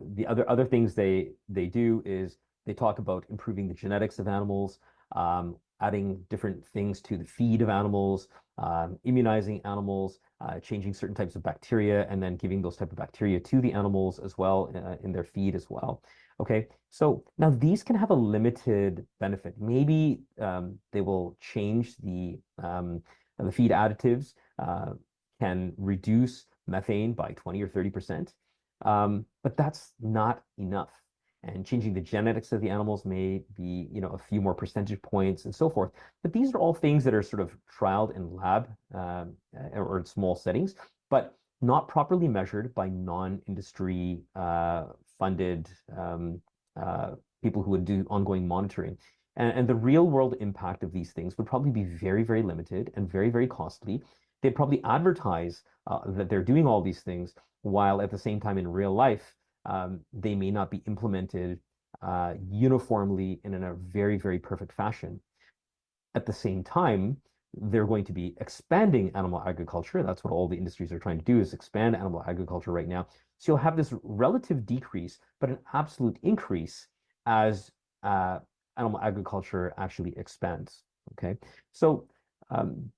the other things they do is they talk about improving the genetics of animals, adding different things to the feed of animals, immunizing animals, changing certain types of bacteria, and then giving those type of bacteria to the animals as well in their feed as well. Okay, so now these can have a limited benefit. Maybe they will change the feed additives, can reduce methane by 20 or 30%, but that's not enough. And changing the genetics of the animals may be, a few more percentage points and so forth. But these are all things that are sort of trialed in lab or in small settings, but not properly measured by non-industry funded people who would do ongoing monitoring. And the real world impact of these things would probably be very, very limited and very, very costly. They'd probably advertise that they're doing all these things, while at the same time in real life, they may not be implemented uniformly and in a very, very perfect fashion. At the same time, they're going to be expanding animal agriculture. That's what all the industries are trying to do, is expand animal agriculture right now. So you'll have this relative decrease, but an absolute increase as animal agriculture actually expands. Okay, so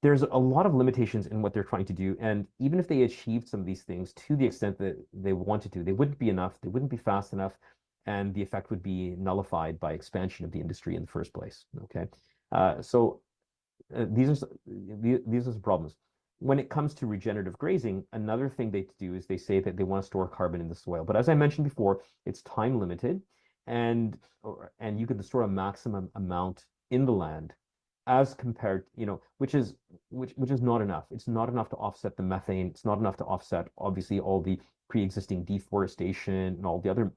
there's a lot of limitations in what they're trying to do. And even if they achieved some of these things to the extent that they wanted to, they wouldn't be enough, they wouldn't be fast enough, and the effect would be nullified by expansion of the industry in the first place. Okay, so these are some problems. When it comes to regenerative grazing, another thing they do is they say that they want to store carbon in the soil. But as I mentioned before, it's time limited, and you can store a maximum amount in the land, as compared, which is not enough. It's not enough to offset the methane. It's not enough to offset, obviously, all the pre-existing deforestation and all the other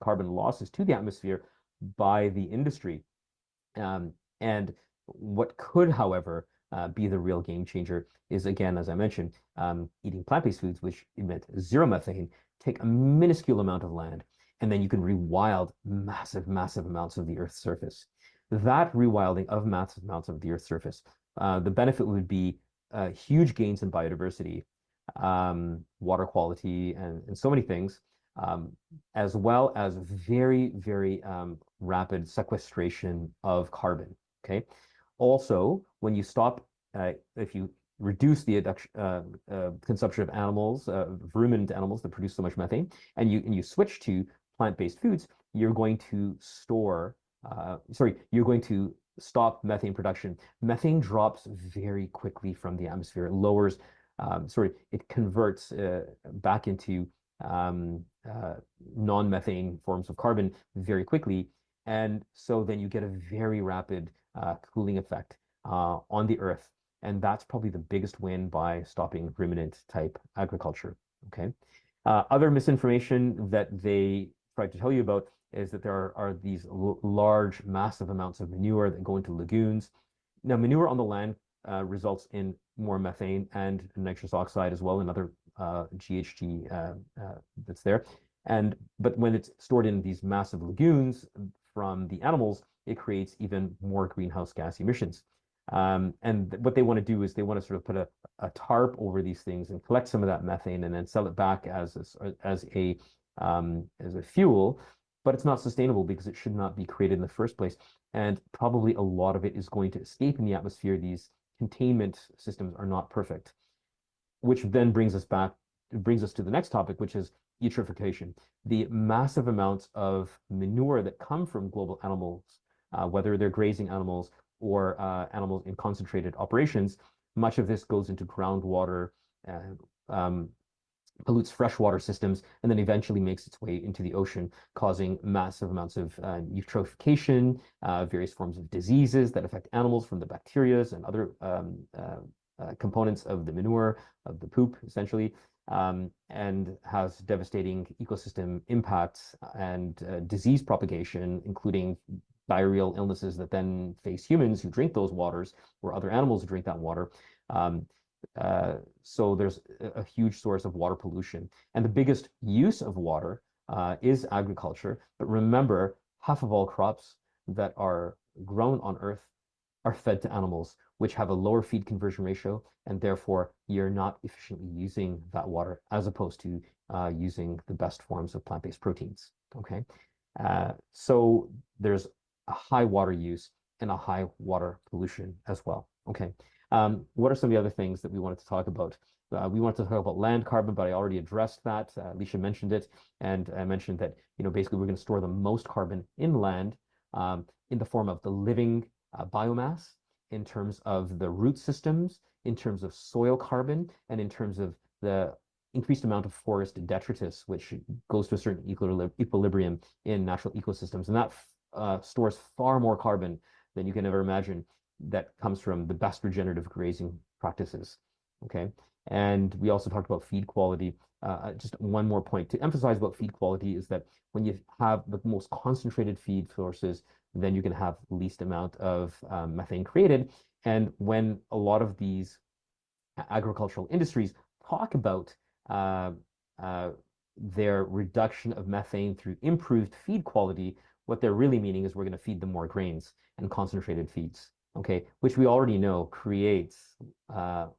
carbon losses to the atmosphere by the industry. And what could, however, be the real game changer is, again, as I mentioned, eating plant-based foods, which emit 0 methane, take a minuscule amount of land, and then you can rewild massive, massive amounts of the Earth's surface. That rewilding of massive amounts of the Earth's surface, the benefit would be huge gains in biodiversity, water quality, and so many things, as well as very, very rapid sequestration of carbon. Okay. Also, when you stop, if you reduce the consumption of animals, ruminant animals that produce so much methane, and you switch to plant-based foods, you're going to you're going to stop methane production. Methane drops very quickly from the atmosphere. It lowers, it converts back into non-methane forms of carbon very quickly. And so then you get a very rapid cooling effect on the Earth. And that's probably the biggest win by stopping ruminant type agriculture. Okay. Other misinformation that they tried to tell you about is that there are these large, massive amounts of manure that go into lagoons. Now, manure on the land results in more methane and nitrous oxide as well, and other GHG that's there. But when it's stored in these massive lagoons from the animals, it creates even more greenhouse gas emissions. And what they want to do is they want to sort of put a tarp over these things and collect some of that methane and then sell it back as a fuel. but it's not sustainable because it should not be created in the first place. And probably a lot of it is going to escape in the atmosphere. These containment systems are not perfect, which then brings us to the next topic, which is eutrophication. The massive amounts of manure that come from global animals, whether they're grazing animals or animals in concentrated operations, much of this goes into groundwater, pollutes freshwater systems, and then eventually makes its way into the ocean, causing massive amounts of eutrophication, various forms of diseases that affect animals from the bacteria and other components of the manure, of the poop, essentially, and has devastating ecosystem impacts and disease propagation, including diarrheal illnesses that then face humans who drink those waters or other animals who drink that water. So there's a huge source of water pollution. And the biggest use of water is agriculture. But remember, half of all crops that are grown on Earth are fed to animals, which have a lower feed conversion ratio, and therefore you're not efficiently using that water as opposed to using the best forms of plant-based proteins. Okay, so there's a high water use and a high water pollution as well. Okay. What are some of the other things that we wanted to talk about? We wanted to talk about land carbon, but I already addressed that. Alicia mentioned it, and I mentioned that, basically we're going to store the most carbon in land in the form of the living biomass, in terms of the root systems, in terms of soil carbon, and in terms of the increased amount of forest detritus, which goes to a certain equilibrium in natural ecosystems. And that stores far more carbon than you can ever imagine that comes from the best regenerative grazing practices. Okay. And we also talked about feed quality. Just one more point to emphasize about feed quality is that when you have the most concentrated feed sources, then you can have the least amount of methane created. And when a lot of these agricultural industries talk about their reduction of methane through improved feed quality, what they're really meaning is we're going to feed them more grains and concentrated feeds. Okay, which we already know creates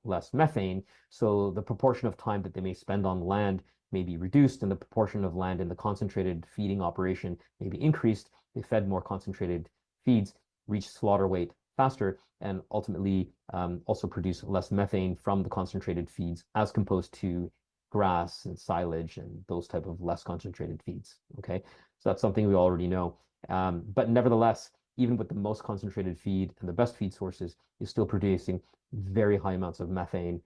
less methane. So the proportion of time that they may spend on land may be reduced, and the proportion of land in the concentrated feeding operation may be increased. They fed more concentrated feeds, reach slaughter weight faster, and ultimately also produce less methane from the concentrated feeds as composed to grass and silage and those type of less concentrated feeds. Okay, so that's something we already know. But nevertheless, even with the most concentrated feed and the best feed sources, you're still producing very high amounts of methane,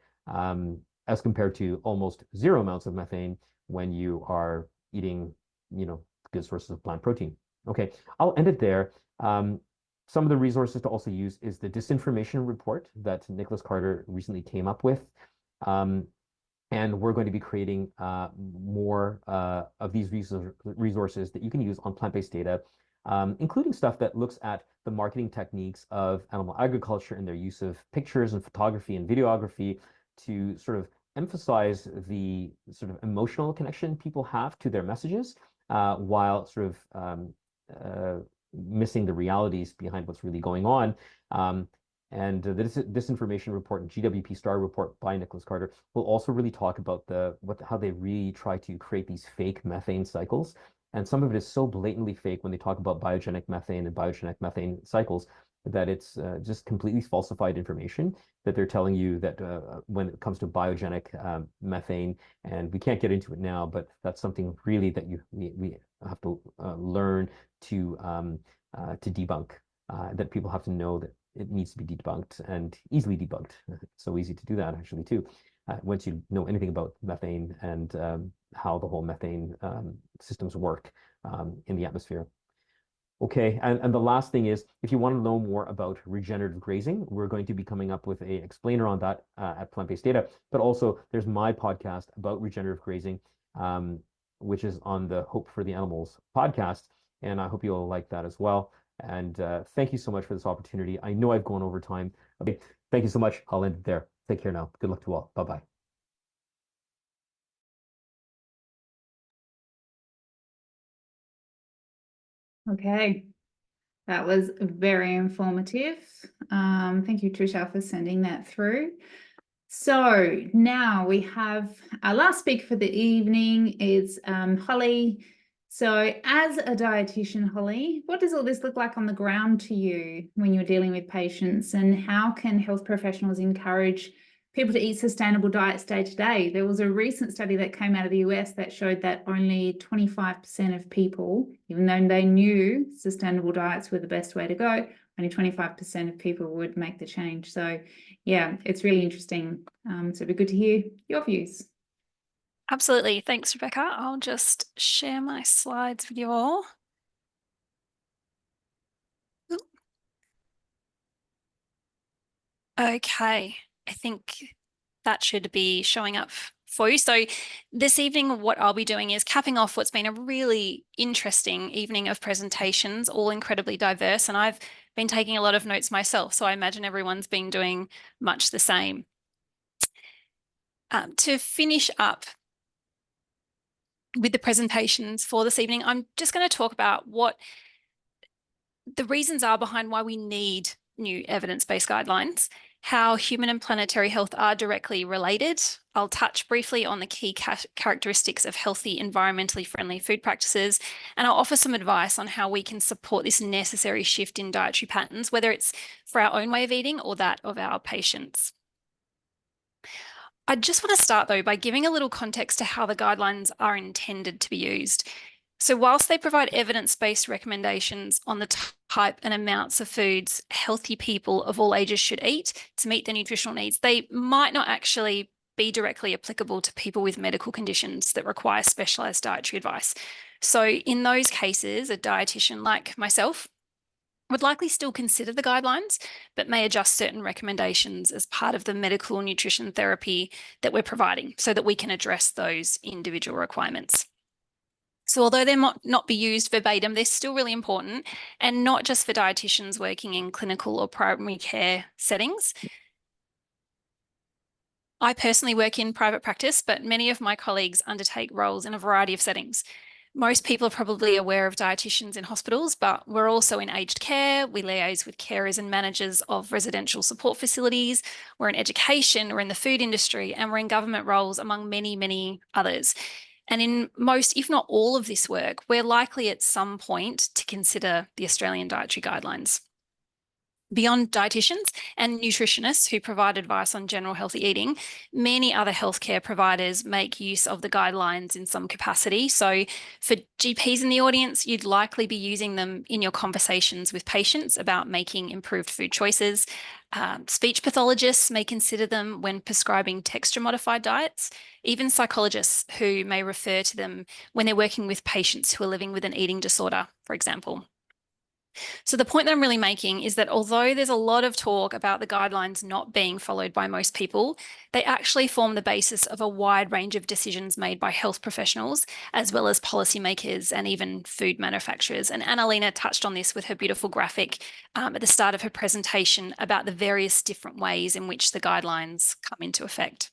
as compared to almost zero amounts of methane when you are eating, good sources of plant protein. Okay, I'll end it there. Some of the resources to also use is the disinformation report that Nicholas Carter recently came up with. And we're going to be creating more of these resources that you can use on plant-based data, including stuff that looks at the marketing techniques of animal agriculture and their use of pictures and photography and videography to sort of emphasize the sort of emotional connection people have to their messages, while sort of missing the realities behind what's really going on. And the disinformation report and GWP Star report by Nicholas Carter will also really talk about how they really try to create these fake methane cycles. And some of it is so blatantly fake when they talk about biogenic methane and biogenic methane cycles that it's just completely falsified information that they're telling you that when it comes to biogenic methane, and we can't get into it now, but that's something really that we have to learn to debunk, that people have to know that it needs to be debunked and easily debunked. It's so easy to do that actually too. Once you know anything about methane and how the whole methane systems work in the atmosphere. Okay, and the last thing is, if you want to know more about regenerative grazing, we're going to be coming up with an explainer on that at Plant-Based Data, but also there's my podcast about regenerative grazing, which is on the Hope for the Animals podcast, and I hope you'll like that as well. And thank you so much for this opportunity. I know I've gone over time. Okay, thank you so much. I'll end it there. Take care now. Good luck to all. Bye-bye. Okay, that was very informative. Thank you, Tushar, for sending that through. So now we have our last speaker for the evening is Hollie. So as a dietitian, Hollie, what does all this look like on the ground to you when you're dealing with patients, and how can health professionals encourage people to eat sustainable diets day to day? There was a recent study that came out of the US that showed that only 25% of people, even though they knew sustainable diets were the best way to go, only 25% of people would make the change. So yeah, it's really interesting. So it'd be good to hear your views. Absolutely. Thanks, Rebecca. I'll just share my slides with you all. Okay, I think that should be showing up for you. So this evening, what I'll be doing is capping off what's been a really interesting evening of presentations, all incredibly diverse. And I've been taking a lot of notes myself, so I imagine everyone's been doing much the same. To finish up with the presentations for this evening, I'm just going to talk about what the reasons are behind why we need new evidence-based guidelines, how human and planetary health are directly related. I'll touch briefly on the key characteristics of healthy, environmentally friendly food practices, and I'll offer some advice on how we can support this necessary shift in dietary patterns, whether it's for our own way of eating or that of our patients. I just want to start, though, by giving a little context to how the guidelines are intended to be used. So whilst they provide evidence-based recommendations on the type and amounts of foods healthy people of all ages should eat to meet their nutritional needs, they might not actually be directly applicable to people with medical conditions that require specialized dietary advice. So in those cases, a dietitian like myself would likely still consider the guidelines, but may adjust certain recommendations as part of the medical nutrition therapy that we're providing so that we can address those individual requirements. So although they might not be used verbatim, they're still really important, and not just for dietitians working in clinical or primary care settings. I personally work in private practice, but many of my colleagues undertake roles in a variety of settings. Most people are probably aware of dietitians in hospitals, but we're also in aged care. We liaise with carers and managers of residential support facilities. We're in education, we're in the food industry, and we're in government roles, among many, many others. And in most, if not all of this work, we're likely at some point to consider the Australian dietary guidelines. Beyond dietitians and nutritionists who provide advice on general healthy eating, many other healthcare providers make use of the guidelines in some capacity. So for GPs in the audience, you'd likely be using them in your conversations with patients about making improved food choices. Speech pathologists may consider them when prescribing texture-modified diets. Even psychologists who may refer to them when they're working with patients who are living with an eating disorder, for example. So the point that I'm really making is that although there's a lot of talk about the guidelines not being followed by most people, they actually form the basis of a wide range of decisions made by health professionals, as well as policymakers and even food manufacturers. And Anna-Lena touched on this with her beautiful graphic at the start of her presentation about the various different ways in which the guidelines come into effect.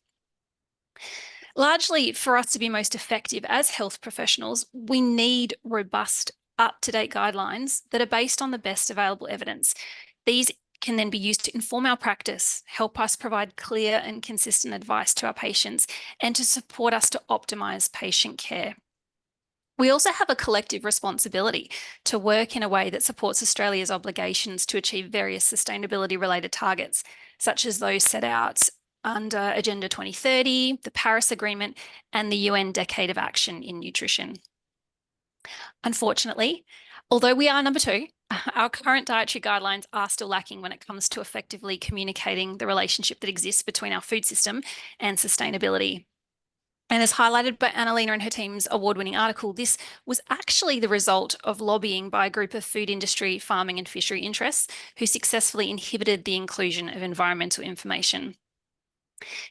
Largely, for us to be most effective as health professionals, we need robust, up-to-date guidelines that are based on the best available evidence. These can then be used to inform our practice, help us provide clear and consistent advice to our patients, and to support us to optimise patient care. We also have a collective responsibility to work in a way that supports Australia's obligations to achieve various sustainability-related targets, such as those set out under Agenda 2030, the Paris Agreement, and the UN Decade of Action in Nutrition. Unfortunately, although we are number 2, our current dietary guidelines are still lacking when it comes to effectively communicating the relationship that exists between our food system and sustainability. And as highlighted by Anna-Lena and her team's award-winning article, this was actually the result of lobbying by a group of food industry, farming and fishery interests who successfully inhibited the inclusion of environmental information.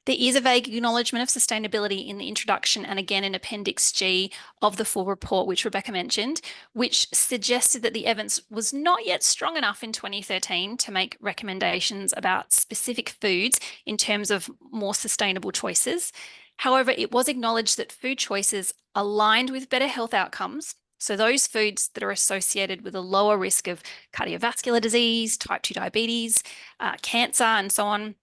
There is a vague acknowledgement of sustainability in the introduction and again in Appendix G of the full report, which Rebecca mentioned, which suggested that the evidence was not yet strong enough in 2013 to make recommendations about specific foods in terms of more sustainable choices. However, it was acknowledged that food choices aligned with better health outcomes, so those foods that are associated with a lower risk of cardiovascular disease, type 2 diabetes, cancer, and so on,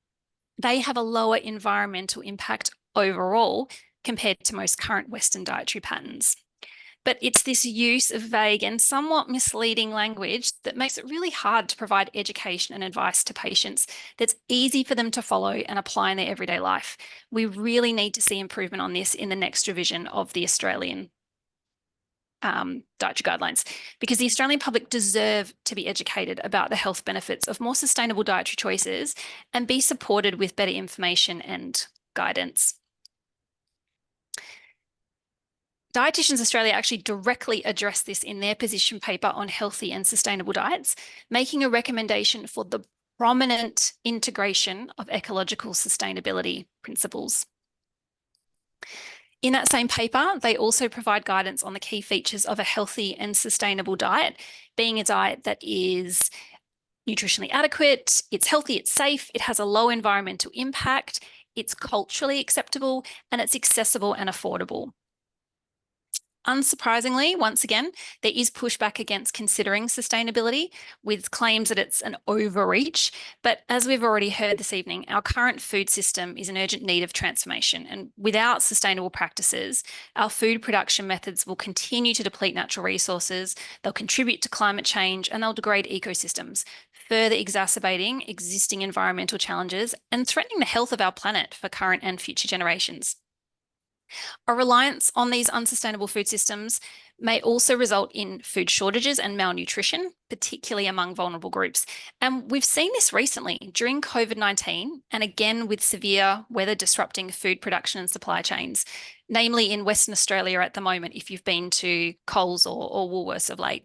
they have a lower environmental impact overall compared to most current Western dietary patterns. But it's this use of vague and somewhat misleading language that makes it really hard to provide education and advice to patients that's easy for them to follow and apply in their everyday life. We really need to see improvement on this in the next revision of the Australian dietary guidelines, because the Australian public deserve to be educated about the health benefits of more sustainable dietary choices and be supported with better information and guidance. Dietitians Australia actually directly address this in their position paper on healthy and sustainable diets, making a recommendation for the prominent integration of ecological sustainability principles. In that same paper, they also provide guidance on the key features of a healthy and sustainable diet, being a diet that is nutritionally adequate, it's healthy, it's safe, it has a low environmental impact, it's culturally acceptable, and it's accessible and affordable. Unsurprisingly, once again, there is pushback against considering sustainability with claims that it's an overreach. But as we've already heard this evening, our current food system is in urgent need of transformation. And without sustainable practices, our food production methods will continue to deplete natural resources, they'll contribute to climate change, and they'll degrade ecosystems, further exacerbating existing environmental challenges and threatening the health of our planet for current and future generations. A reliance on these unsustainable food systems may also result in food shortages and malnutrition, particularly among vulnerable groups. And we've seen this recently during COVID-19 and again with severe weather disrupting food production and supply chains, namely in Western Australia at the moment, if you've been to Coles or Woolworths of late.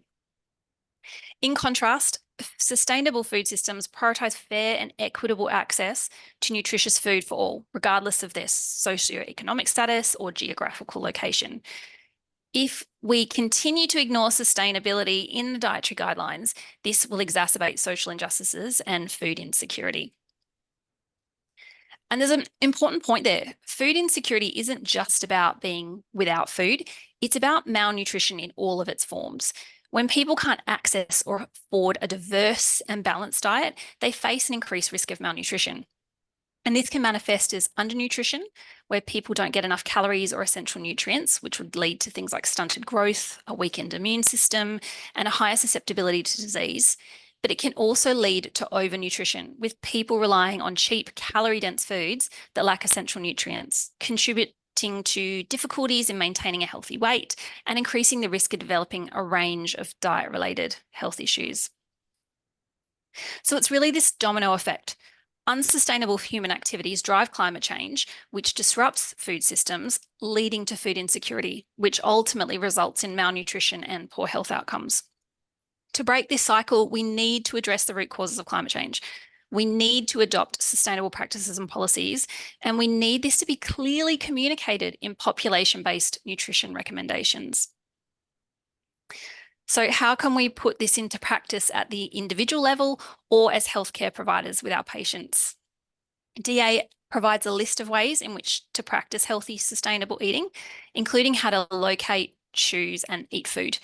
In contrast, sustainable food systems prioritise fair and equitable access to nutritious food for all, regardless of their socioeconomic status or geographical location. If we continue to ignore sustainability in the dietary guidelines, this will exacerbate social injustices and food insecurity. And there's an important point there. Food insecurity isn't just about being without food, it's about malnutrition in all of its forms. When people can't access or afford a diverse and balanced diet, they face an increased risk of malnutrition. And this can manifest as undernutrition, where people don't get enough calories or essential nutrients, which would lead to things like stunted growth, a weakened immune system, and a higher susceptibility to disease. But it can also lead to overnutrition, with people relying on cheap, calorie-dense foods that lack essential nutrients, contributing to difficulties in maintaining a healthy weight and increasing the risk of developing a range of diet-related health issues. So it's really this domino effect. Unsustainable human activities drive climate change, which disrupts food systems, leading to food insecurity, which ultimately results in malnutrition and poor health outcomes. To break this cycle, we need to address the root causes of climate change. We need to adopt sustainable practices and policies, and we need this to be clearly communicated in population-based nutrition recommendations. So how can we put this into practice at the individual level or as healthcare providers with our patients? DA provides a list of ways in which to practice healthy, sustainable eating, including how to locate, choose, and eat food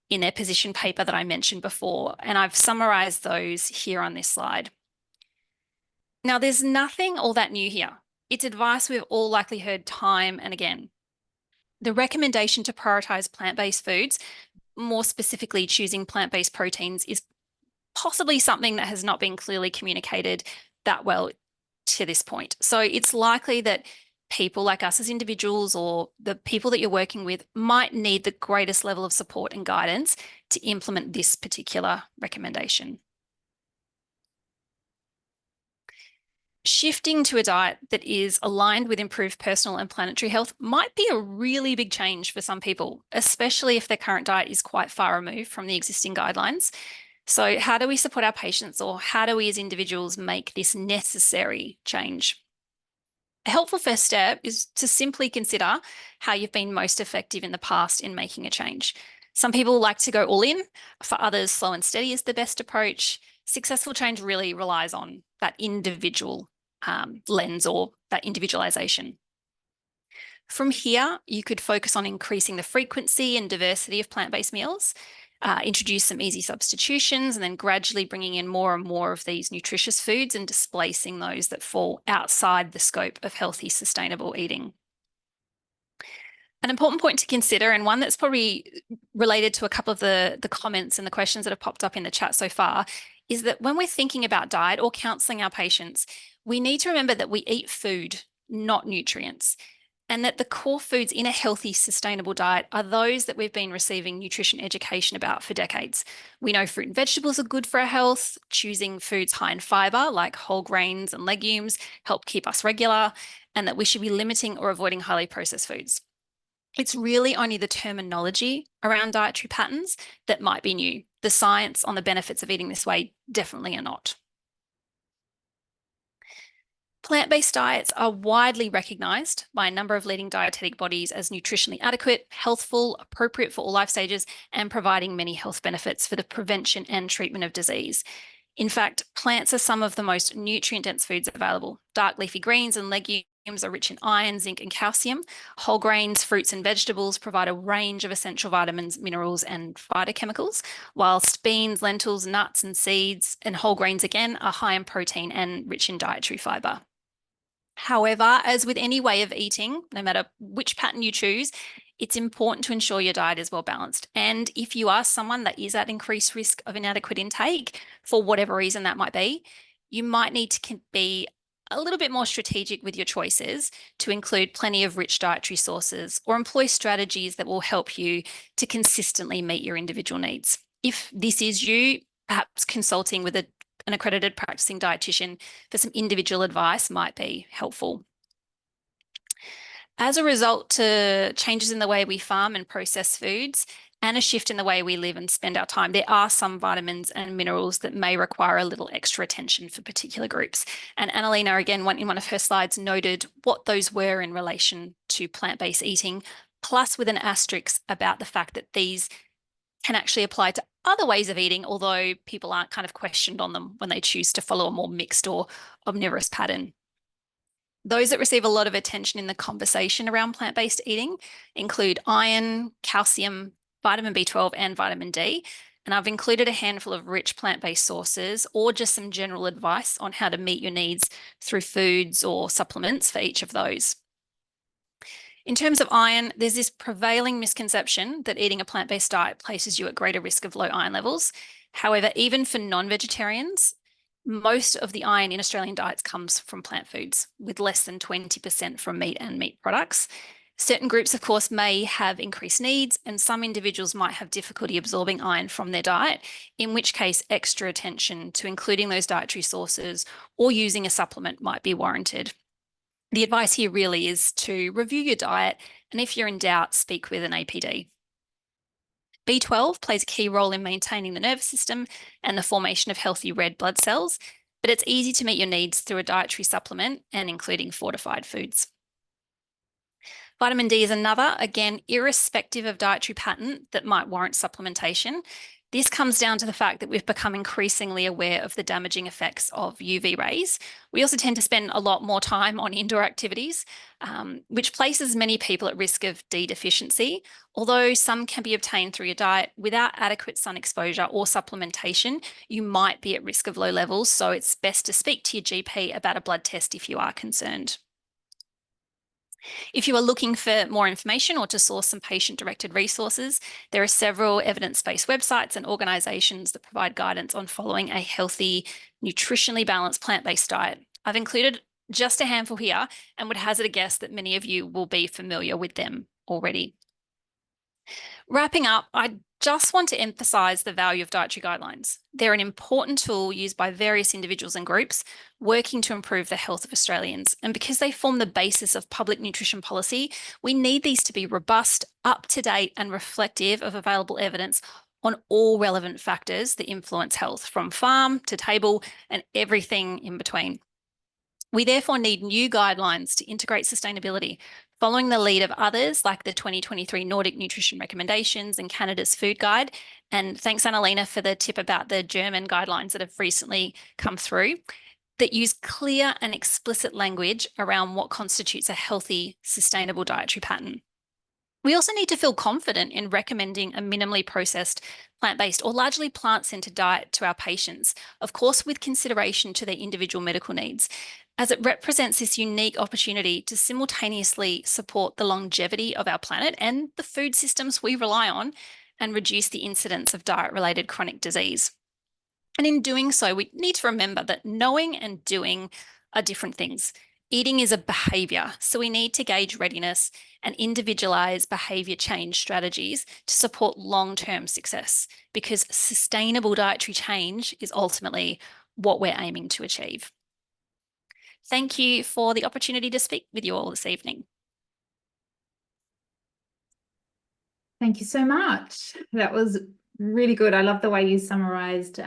in their position paper that I mentioned before, and I've summarised those here on this slide. Now, there's nothing all that new here. It's advice we've all likely heard time and again. The recommendation to prioritise plant-based foods, more specifically choosing plant-based proteins, is possibly something that has not been clearly communicated that well to this point. So it's likely that people like us as individuals or the people that you're working with might need the greatest level of support and guidance to implement this particular recommendation. Shifting to a diet that is aligned with improved personal and planetary health might be a really big change for some people, especially if their current diet is quite far removed from the existing guidelines. So how do we support our patients, or how do we as individuals make this necessary change? A helpful first step is to simply consider how you've been most effective in the past in making a change. Some people like to go all in. For others, slow and steady is the best approach. Successful change really relies on that individual lens or that individualization. From here, you could focus on increasing the frequency and diversity of plant-based meals, introduce some easy substitutions, and then gradually bringing in more and more of these nutritious foods and displacing those that fall outside the scope of healthy, sustainable eating. An important point to consider, and one that's probably related to a couple of the comments and the questions that have popped up in the chat so far, is that when we're thinking about diet or counselling our patients, we need to remember that we eat food, not nutrients, and that the core foods in a healthy, sustainable diet are those that we've been receiving nutrition education about for decades. We know fruit and vegetables are good for our health. Choosing foods high in fibre, like whole grains and legumes, help keep us regular, and that we should be limiting or avoiding highly processed foods. It's really only the terminology around dietary patterns that might be new. The science on the benefits of eating this way definitely are not. Plant-based diets are widely recognised by a number of leading dietetic bodies as nutritionally adequate, healthful, appropriate for all life stages, and providing many health benefits for the prevention and treatment of disease. In fact, plants are some of the most nutrient-dense foods available. Dark leafy greens and legumes are rich in iron, zinc, and calcium. Whole grains, fruits, and vegetables provide a range of essential vitamins, minerals, and phytochemicals, whilst beans, lentils, nuts, and seeds, and whole grains again are high in protein and rich in dietary fibre. However, as with any way of eating, no matter which pattern you choose, it's important to ensure your diet is well balanced. And if you are someone that is at increased risk of inadequate intake, for whatever reason that might be, you might need to be a little bit more strategic with your choices to include plenty of rich dietary sources or employ strategies that will help you to consistently meet your individual needs. If this is you, perhaps consulting with an accredited practicing dietitian for some individual advice might be helpful. As a result to changes in the way we farm and process foods and a shift in the way we live and spend our time, there are some vitamins and minerals that may require a little extra attention for particular groups. And Anna-Lena, again, in one of her slides, noted what those were in relation to plant-based eating, plus with an asterisk about the fact that these can actually apply to other ways of eating, although people aren't kind of questioned on them when they choose to follow a more mixed or omnivorous pattern. Those that receive a lot of attention in the conversation around plant-based eating include iron, calcium, vitamin B12, and vitamin D. And I've included a handful of rich plant-based sources or just some general advice on how to meet your needs through foods or supplements for each of those. In terms of iron, there's this prevailing misconception that eating a plant-based diet places you at greater risk of low iron levels. However, even for non-vegetarians, most of the iron in Australian diets comes from plant foods, with less than 20% from meat and meat products. Certain groups, of course, may have increased needs, and some individuals might have difficulty absorbing iron from their diet, in which case extra attention to including those dietary sources or using a supplement might be warranted. The advice here really is to review your diet, and if you're in doubt, speak with an APD. B12 plays a key role in maintaining the nervous system and the formation of healthy red blood cells, but it's easy to meet your needs through a dietary supplement and including fortified foods. Vitamin D is another, again, irrespective of dietary pattern, that might warrant supplementation. This comes down to the fact that we've become increasingly aware of the damaging effects of UV rays. We also tend to spend a lot more time on indoor activities, which places many people at risk of D deficiency. Although some can be obtained through your diet, without adequate sun exposure or supplementation, you might be at risk of low levels. So it's best to speak to your GP about a blood test if you are concerned. If you are looking for more information or to source some patient-directed resources, there are several evidence-based websites and organisations that provide guidance on following a healthy, nutritionally balanced plant-based diet. I've included just a handful here and would hazard a guess that many of you will be familiar with them already. Wrapping up, I just want to emphasise the value of dietary guidelines. They're an important tool used by various individuals and groups working to improve the health of Australians. And because they form the basis of public nutrition policy, we need these to be robust, up-to-date and reflective of available evidence on all relevant factors that influence health, from farm to table and everything in between. We therefore need new guidelines to integrate sustainability, following the lead of others like the 2023 Nordic Nutrition Recommendations and Canada's Food Guide. And thanks, Anna-Lena, for the tip about the German guidelines that have recently come through that use clear and explicit language around what constitutes a healthy, sustainable dietary pattern. We also need to feel confident in recommending a minimally processed, plant-based or largely plant-centered diet to our patients, of course, with consideration to their individual medical needs, as it represents this unique opportunity to simultaneously support the longevity of our planet and the food systems we rely on and reduce the incidence of diet-related chronic disease. And in doing so, we need to remember that knowing and doing are different things. Eating is a behaviour, so we need to gauge readiness and individualise behaviour change strategies to support long-term success, because sustainable dietary change is ultimately what we're aiming to achieve. Thank you for the opportunity to speak with you all this evening. Thank you so much. That was really good. I love the way you summarised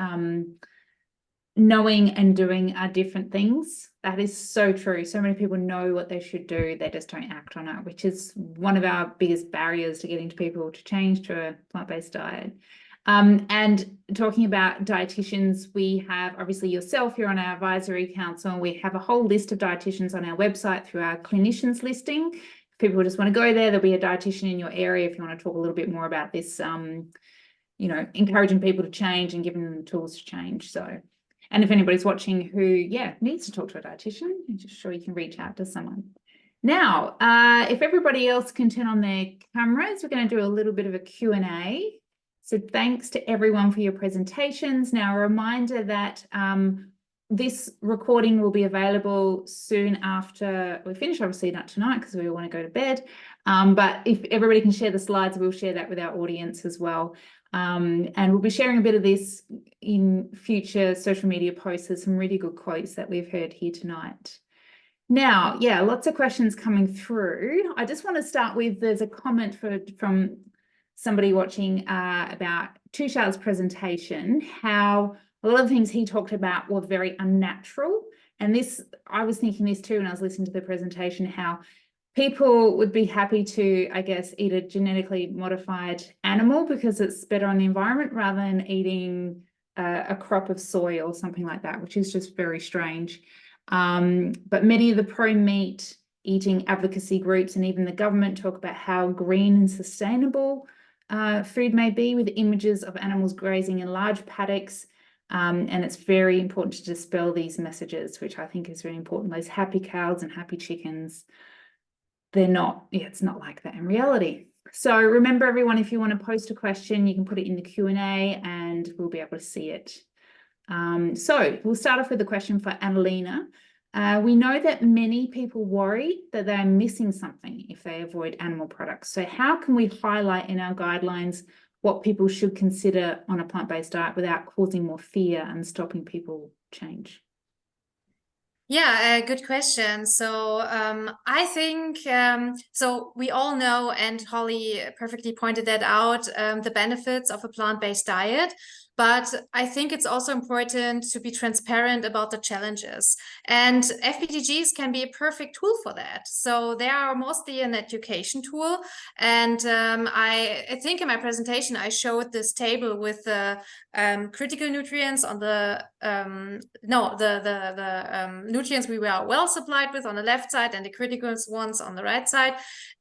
knowing and doing are different things. That is so true. So many people know what they should do, they just don't act on it, which is one of our biggest barriers to getting people to change to a plant-based diet. And talking about dietitians, we have obviously yourself, you're on our advisory council, and we have a whole list of dietitians on our website through our clinicians listing. If people just want to go there, there'll be a dietitian in your area if you want to talk a little bit more about this, you know, encouraging people to change and giving them the tools to change. So, and if anybody's watching who, needs to talk to a dietitian, I'm just sure you can reach out to someone. Now, if everybody else can turn on their cameras, we're going to do a little bit of a Q&A. So thanks to everyone for your presentations. Now, a reminder that this recording will be available soon after we finish, obviously not tonight because we want to go to bed. But if everybody can share the slides, we'll share that with our audience as well. And we'll be sharing a bit of this in future social media posts. There's some really good quotes that we've heard here tonight. Now, lots of questions coming through. I just want to start with, there's a comment from somebody watching about Tushar's presentation, how a lot of the things he talked about were very unnatural. And this, I was thinking this too when I was listening to the presentation, how people would be happy to, I guess, eat a genetically modified animal because it's better on the environment rather than eating a crop of soy or something like that, which is just very strange. But many of the pro-meat eating advocacy groups and even the government talk about how green and sustainable food may be, with images of animals grazing in large paddocks. And it's very important to dispel these messages, which I think is really important. Those happy cows and happy chickens, they're not, it's not like that in reality. So remember, everyone, if you want to post a question, you can put it in the Q&A and we'll be able to see it. So we'll start off with a question for Anna-Lena. We know that many people worry that they're missing something if they avoid animal products. So how can we highlight in our guidelines what people should consider on a plant-based diet without causing more fear and stopping people change? Yeah, good question. So I think, so we all know, and Hollie perfectly pointed that out, the benefits of a plant-based diet. But I think it's also important to be transparent about the challenges. And FPDGs can be a perfect tool for that. So they are mostly an education tool. And I think in my presentation, I showed this table with the critical nutrients on the, nutrients we were well supplied with on the left side and the critical ones on the right side.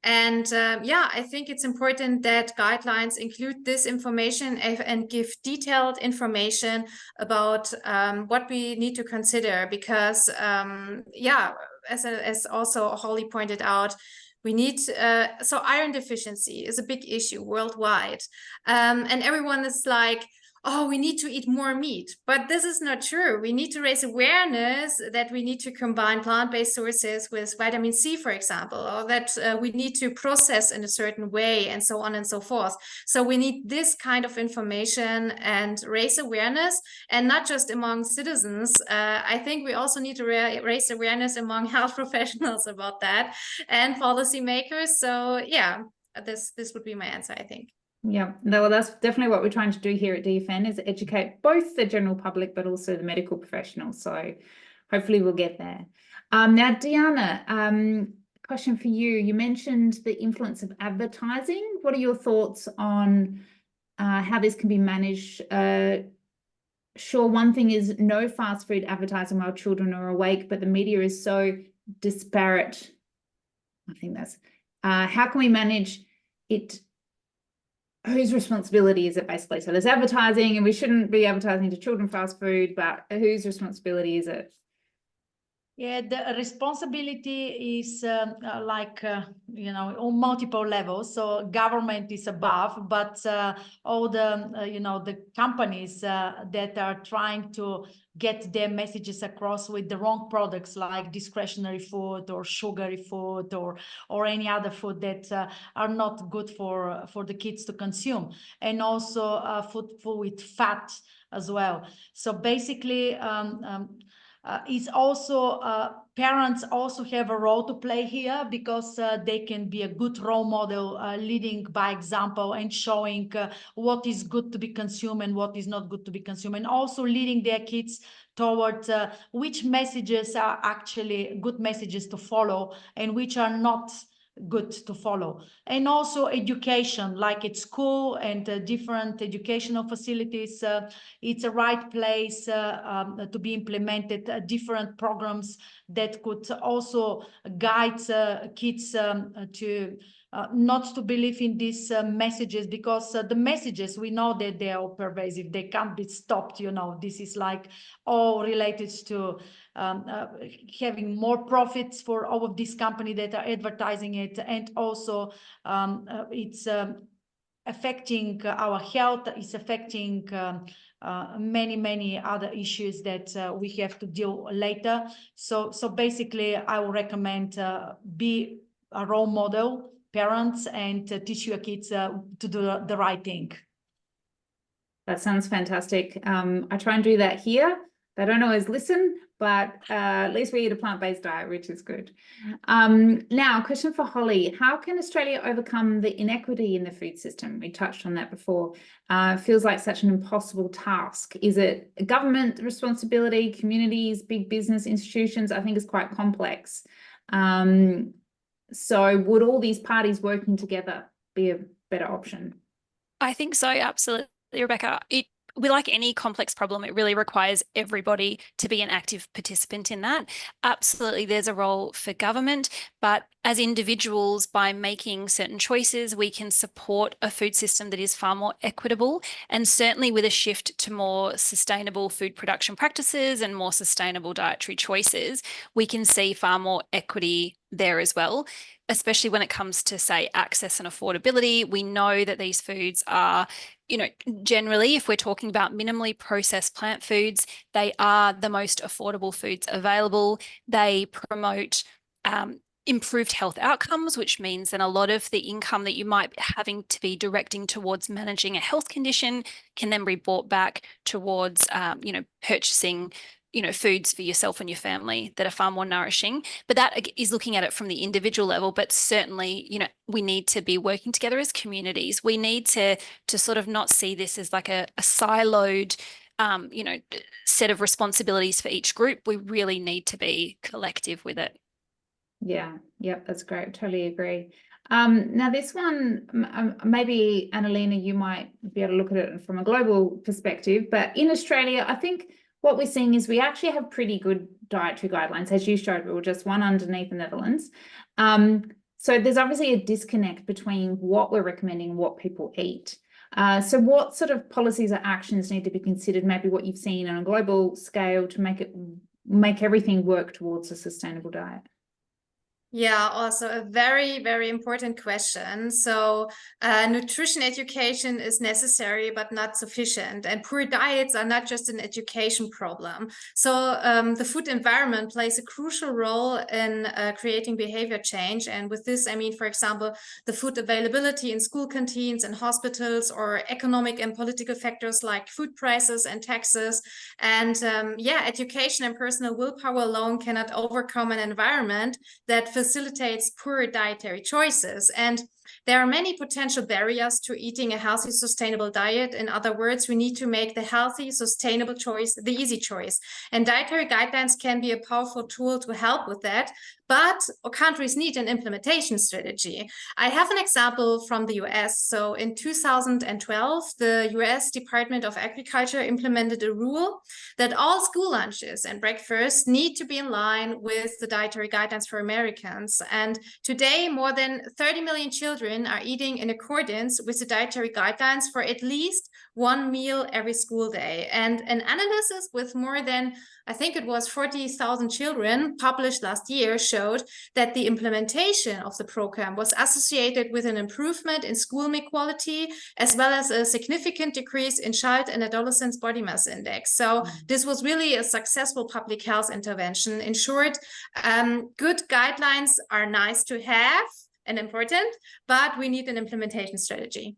And I think it's important that guidelines include this information and give detailed information about what we need to consider, because as also Hollie pointed out, we need so iron deficiency is a big issue worldwide, and everyone is like, oh, we need to eat more meat. But this is not true. We need to raise awareness that we need to combine plant-based sources with vitamin C, for example, or that we need to process in a certain way, and so on and so forth. So we need this kind of information and raise awareness, and not just among citizens. I think we also need to raise awareness among health professionals about that and policymakers. So yeah, this would be my answer, I think. Yeah, well, that's definitely what we're trying to do here at DFN, is educate both the general public but also the medical professionals. So hopefully we'll get there. Now, Diana, question for you. You mentioned the influence of advertising. What are your thoughts on how this can be managed? Sure, one thing is no fast food advertising while children are awake, but the media is so disparate. I think that's, how can we manage whose responsibility is it basically? So there's advertising, and we shouldn't be advertising to children fast food, but whose responsibility is it? Yeah, the responsibility is you know, on multiple levels. So government is above, but all the, you know, the companies that are trying to get their messages across with the wrong products like discretionary food or sugary food or any other food that are not good for the kids to consume, and also food with fat as well. So basically, it's also parents also have a role to play here, because they can be a good role model, leading by example and showing what is good to be consumed and what is not good to be consumed, and also leading their kids towards which messages are actually good messages to follow and which are not good to follow. And also education, like at school and different educational facilities, it's a right place to be implemented, different programs that could also guide kids to not to believe in these messages, because the messages, we know that they are pervasive, they can't be stopped. You know, this is like all related to having more profits for all of these companies that are advertising it, and also it's affecting our health, it's affecting many other issues that we have to deal later. So basically, I would recommend be a role model, parents, and teach your kids to do the right thing. That sounds fantastic. I try and do that here. They don't always listen, but at least we eat a plant-based diet, which is good. Now, a question for Hollie. How can Australia overcome the inequity in the food system? We touched on that before. Feels like such an impossible task. Is it a government responsibility, communities, big business institutions? I think it's quite complex. So would all these parties working together be a better option? I think so, absolutely, Rebecca. We like any complex problem, it really requires everybody to be an active participant in that. Absolutely, there's a role for government, but as individuals, by making certain choices, we can support a food system that is far more equitable, and certainly with a shift to more sustainable food production practices and more sustainable dietary choices, we can see far more equity there as well, especially when it comes to, say, access and affordability. We know that these foods are, you know, generally, if we're talking about minimally processed plant foods, they are the most affordable foods available. They promote improved health outcomes, which means that a lot of the income that you might be having to be directing towards managing a health condition can then be brought back towards, you know, purchasing, you know, foods for yourself and your family that are far more nourishing. But that is looking at it from the individual level. But certainly, you know, we need to be working together as communities. We need to sort of not see this as like a siloed, you know, set of responsibilities for each group. We really need to be collective with it. Yeah, that's great. Totally agree. Now this one, maybe Anna-Lena, you might be able to look at it from a global perspective, but in Australia, I think what we're seeing is we actually have pretty good dietary guidelines. As you showed, we were just one underneath the Netherlands. So there's obviously a disconnect between what we're recommending and what people eat. So what sort of policies or actions need to be considered, maybe what you've seen on a global scale, to make everything work towards a sustainable diet? Yeah, also a very important question. So nutrition education is necessary but not sufficient, and poor diets are not just an education problem. So the food environment plays a crucial role in creating behavior change. And with this, I mean, for example, the food availability in school canteens and hospitals, or economic and political factors like food prices and taxes. And yeah, education and personal willpower alone cannot overcome an environment that facilitates poor dietary choices. And there are many potential barriers to eating a healthy, sustainable diet. In other words, we need to make the healthy, sustainable choice the easy choice. And dietary guidelines can be a powerful tool to help with that. but countries need an implementation strategy. I have an example from the US. So in 2012, the US Department of Agriculture implemented a rule that all school lunches and breakfasts need to be in line with the dietary guidelines for Americans. And today, more than 30 million children are eating in accordance with the dietary guidelines for at least one meal every school day. And an analysis with more than, I think it was 40,000 children published last year showed that the implementation of the program was associated with an improvement in school meal quality, as well as a significant decrease in child and adolescent body mass index. So this was really a successful public health intervention. In short, good guidelines are nice to have and important, but we need an implementation strategy.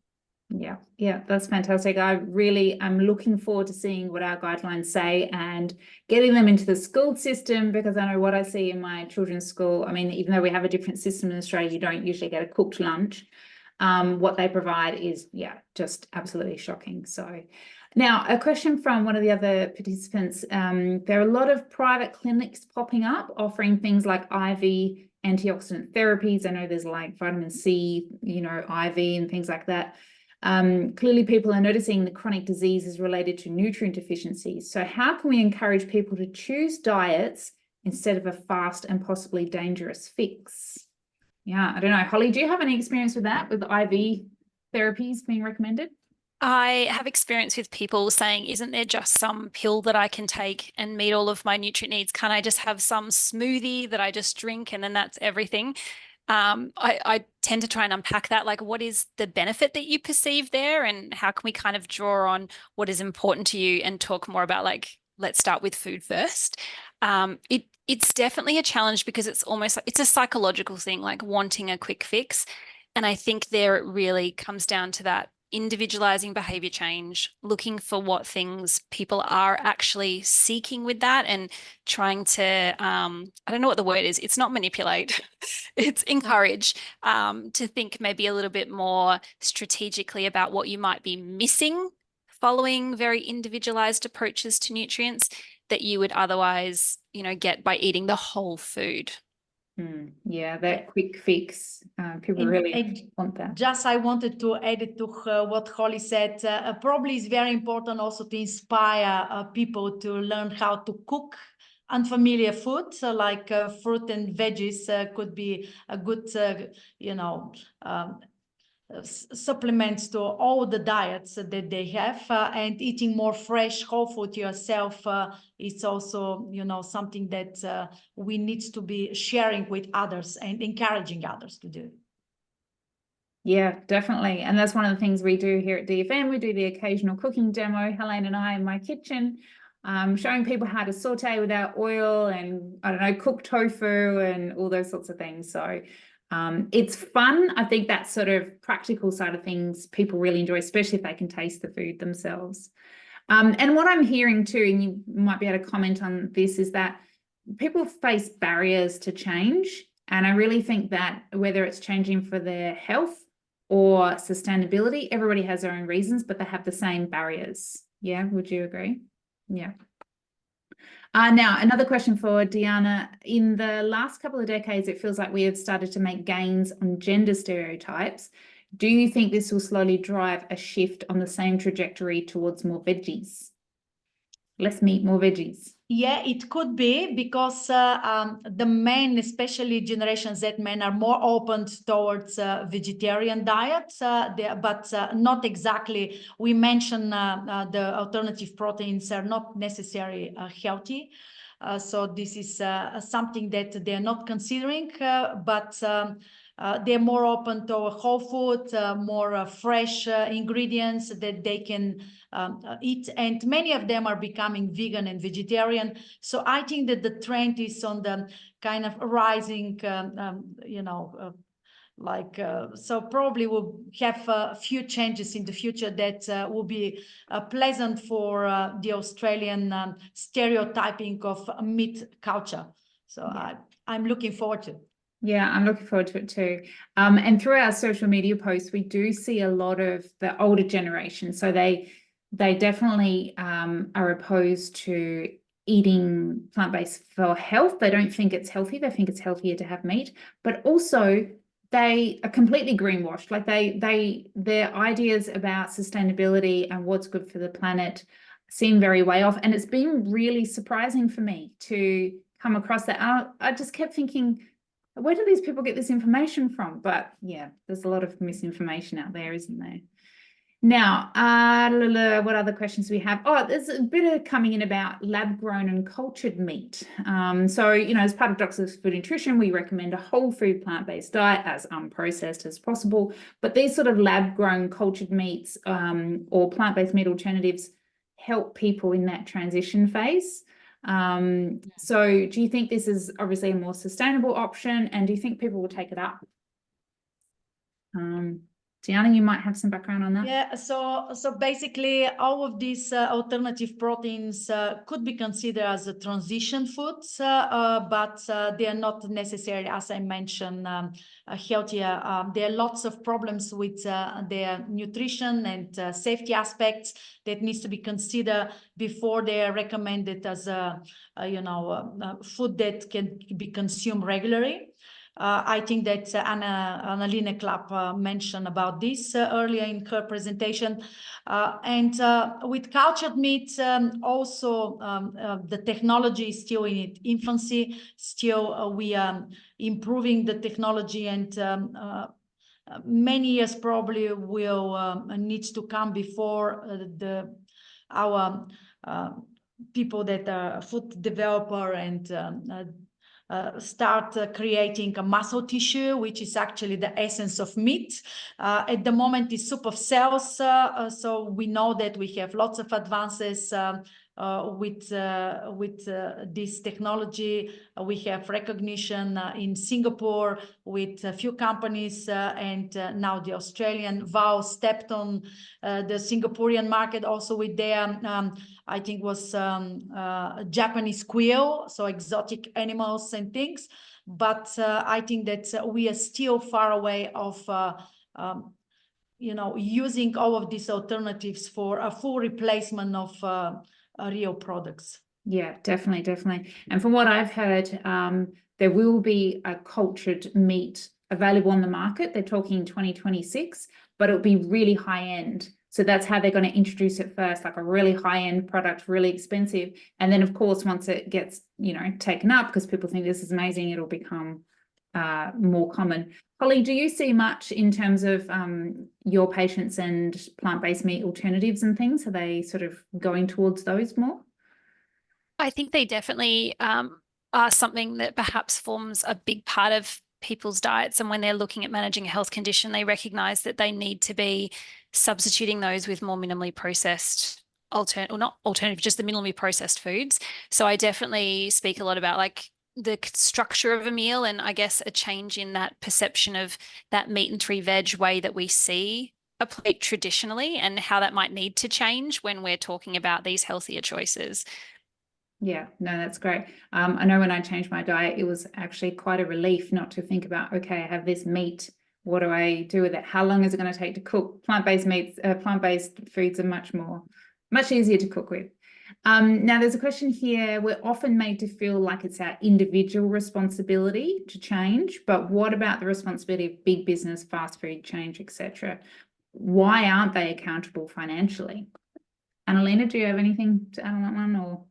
Yeah, that's fantastic. I really am looking forward to seeing what our guidelines say and getting them into the school system, because I know what I see in my children's school. I mean, even though we have a different system in Australia, you don't usually get a cooked lunch. What they provide is, just absolutely shocking. So now a question from one of the other participants. There are a lot of private clinics popping up offering things like IV antioxidant therapies. I know there's like vitamin C, IV and things like that. Clearly people are noticing the chronic disease is related to nutrient deficiencies. So how can we encourage people to choose diets instead of a fast and possibly dangerous fix? Yeah, I don't know. Hollie, do you have any experience with that, with IV therapies being recommended? I have experience with people saying, isn't there just some pill that I can take and meet all of my nutrient needs? Can't I just have some smoothie that I just drink and then that's everything? I tend to try and unpack that, like what is the benefit that you perceive there and how can we kind of draw on what is important to you and talk more about, like, let's start with food first. It's definitely a challenge because it's almost like it's a psychological thing, like wanting a quick fix. And I think there it really comes down to that individualizing behavior change, looking for what things people are actually seeking with that and trying to, I don't know what the word is. It's not manipulate, it's encourage to think maybe a little bit more strategically about what you might be missing following very individualized approaches to nutrients that you would otherwise, get by eating the whole food. Yeah, that quick fix. People really want that. Just I wanted to add it to what Hollie said. Probably is very important also to inspire people to learn how to cook unfamiliar food, like fruit and veggies could be a good, supplements to all the diets that they have, and eating more fresh whole food yourself is also something that we need to be sharing with others and encouraging others to do. Yeah, definitely. And that's one of the things we do here at DFN. We do the occasional cooking demo, Helene and I in my kitchen, showing people how to saute without oil and, I don't know, cook tofu and all those sorts of things. So it's fun. I think that sort of practical side of things people really enjoy, especially if they can taste the food themselves. And what I'm hearing too, and you might be able to comment on this, is that people face barriers to change. And I really think that whether it's changing for their health or sustainability, everybody has their own reasons, but they have the same barriers. Yeah, would you agree? Yeah. Now, another question for Diana. In the last couple of decades, it feels like we have started to make gains on gender stereotypes. Do you think this will slowly drive a shift on the same trajectory towards more veggies? Less meat, more veggies. Yeah, it could be, because the men, especially Generation Z men, are more open towards vegetarian diets, but not exactly. We mentioned the alternative proteins are not necessarily healthy. So this is something that they're not considering, but they're more open to whole food, more fresh ingredients that they can eat. And many of them are becoming vegan and vegetarian. So I think that the trend is on the kind of rising, so probably we'll have a few changes in the future that will be pleasant for the Australian stereotyping of meat culture. So yeah. I'm looking forward to it. Yeah, I'm looking forward to it too. And through our social media posts, we do see a lot of the older generation. So they definitely are opposed to eating plant-based for health. They don't think it's healthy. They think it's healthier to have meat, but also they are completely greenwashed. Like their ideas about sustainability and what's good for the planet seem very way off. And it's been really surprising for me to come across that. I just kept thinking, where do these people get this information from? But yeah, there's a lot of misinformation out there, isn't there? Now, what other questions do we have? Oh, there's a bit of coming in about lab-grown and cultured meat. So, as part of Doctors Food Nutrition, we recommend a whole food plant-based diet as unprocessed as possible. But these sort of lab-grown cultured meats or plant-based meat alternatives help people in that transition phase. So do you think this is obviously a more sustainable option, and do you think people will take it up? Diana, you might have some background on that. Yeah, so basically all of these alternative proteins could be considered as a transition foods, but they are not necessarily, as I mentioned, healthier. There are lots of problems with their nutrition and safety aspects that needs to be considered before they are recommended as a food that can be consumed regularly. I think that Anna-Lena Klapp mentioned about this earlier in her presentation. And with cultured meat, also the technology is still in its infancy. Still, we are improving the technology, and many years probably will need to come before our people that are food developer and start creating a muscle tissue, which is actually the essence of meat. At the moment, it's soup of cells. So we know that we have lots of advances with this technology. We have recognition in Singapore with a few companies, and now the Australian VAO stepped on the Singaporean market also with their I think was Japanese quail, so exotic animals and things. But I think that we are still far away of using all of these alternatives for a full replacement of real products. Yeah, definitely. And from what I've heard, there will be a cultured meat available on the market. They're talking 2026, but it'll be really high end. So that's how they're going to introduce it first, like a really high-end product, really expensive. And then, of course, once it gets, taken up, because people think this is amazing, it'll become more common. Hollie, do you see much in terms of your patients and plant-based meat alternatives and things? Are they sort of going towards those more? I think they definitely are something that perhaps forms a big part of people's diets, and when they're looking at managing a health condition, they recognize that they need to be substituting those with more minimally processed just the minimally processed foods. So I definitely speak a lot about like the structure of a meal, and I guess a change in that perception of that meat and 3 veg way that we see a plate traditionally, and how that might need to change when we're talking about these healthier choices. Yeah, no, that's great. I know when I changed my diet, it was actually quite a relief not to think about, okay, I have this meat. What do I do with it? How long is it going to take to cook? Plant-based meats, plant-based foods are much easier to cook with. Now, there's a question here. We're often made to feel like it's our individual responsibility to change, but what about the responsibility of big business, fast food change, etc.? Why aren't they accountable financially? Anna-Lena, do you have anything to add on that one, or?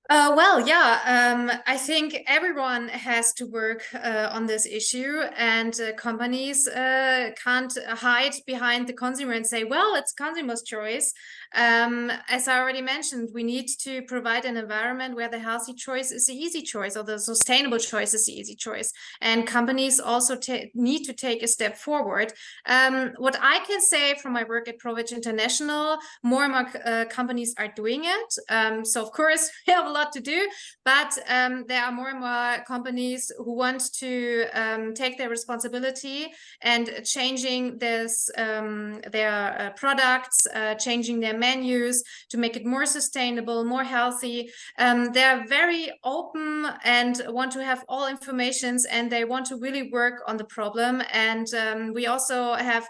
Well, yeah, I think everyone has to work on this issue, and companies can't hide behind the consumer and say, well, it's consumer's choice. As I already mentioned, we need to provide an environment where the healthy choice is the easy choice, or the sustainable choice is the easy choice. And companies also need to take a step forward. What I can say from my work at ProVeg International, more and more companies are doing it. So of course, we have a lot to do, but there are more and more companies who want to take their responsibility and changing this their products, changing their menus to make it more sustainable, more healthy. They are very open and want to have all informations, and they want to really work on the problem. And we also have,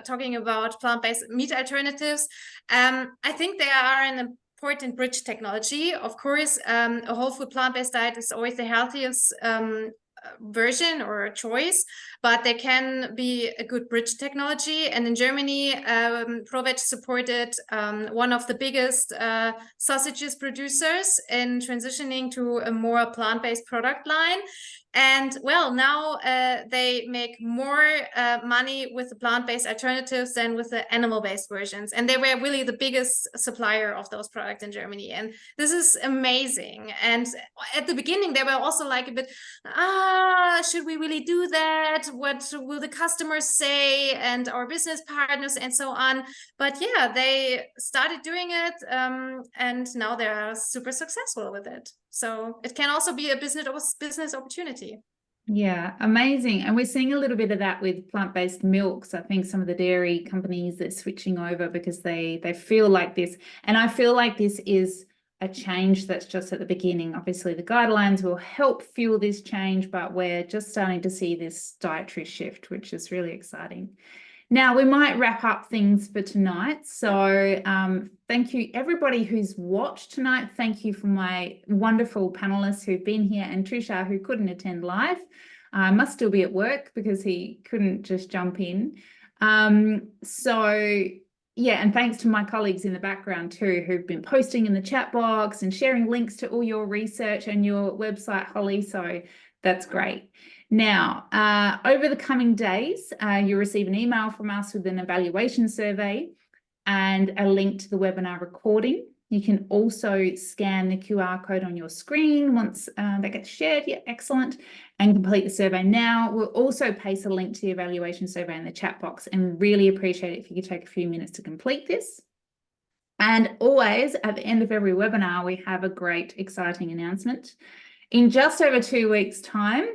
talking about plant-based meat alternatives, I think they are an important bridge technology. Of course, a whole food plant-based diet is always the healthiest version or choice, but there can be a good bridge technology. And in Germany, ProVeg supported one of the biggest sausages producers in transitioning to a more plant-based product line. And well, now they make more money with the plant-based alternatives than with the animal-based versions. And they were really the biggest supplier of those products in Germany. And this is amazing. And at the beginning, they were also like a bit, should we really do that? What will the customers say? And our business partners and so on. But yeah, they started doing it. And now they are super successful with it. So it can also be a business opportunity. Yeah, amazing. And we're seeing a little bit of that with plant-based milks. I think some of the dairy companies are switching over because they feel like this. And I feel like this is a change that's just at the beginning. Obviously, the guidelines will help fuel this change, but we're just starting to see this dietary shift, which is really exciting. Now, we might wrap up things for tonight. So thank you, everybody who's watched tonight. Thank you for my wonderful panelists who've been here, and Tushar, who couldn't attend live. Must still be at work because he couldn't just jump in. Yeah, and thanks to my colleagues in the background too, who've been posting in the chat box and sharing links to all your research and your website, Hollie. So that's great. Now, over the coming days, you'll receive an email from us with an evaluation survey and a link to the webinar recording. You can also scan the QR code on your screen once that gets shared. Yeah, excellent. And complete the survey now. We'll also paste a link to the evaluation survey in the chat box, and really appreciate it if you could take a few minutes to complete this. And always at the end of every webinar, we have a great, exciting announcement. In just over 2 weeks' time,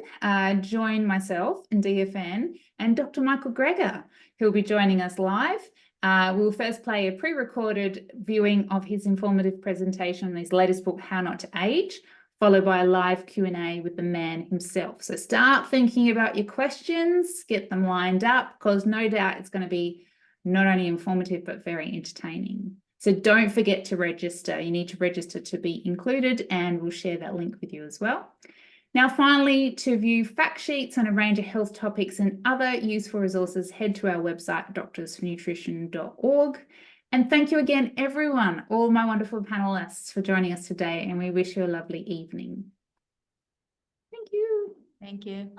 join myself and DFN and Dr. Michael Greger, who will be joining us live. We'll first play a pre-recorded viewing of his informative presentation on his latest book, How Not to Age, followed by a live Q&A with the man himself. So start thinking about your questions, get them lined up, because no doubt it's going to be not only informative, but very entertaining. So don't forget to register. You need to register to be included, and we'll share that link with you as well. Now, finally, to view fact sheets on a range of health topics and other useful resources, head to our website, doctorsfornutrition.org. And thank you again, everyone, all my wonderful panelists, for joining us today, and we wish you a lovely evening. Thank you. Thank you.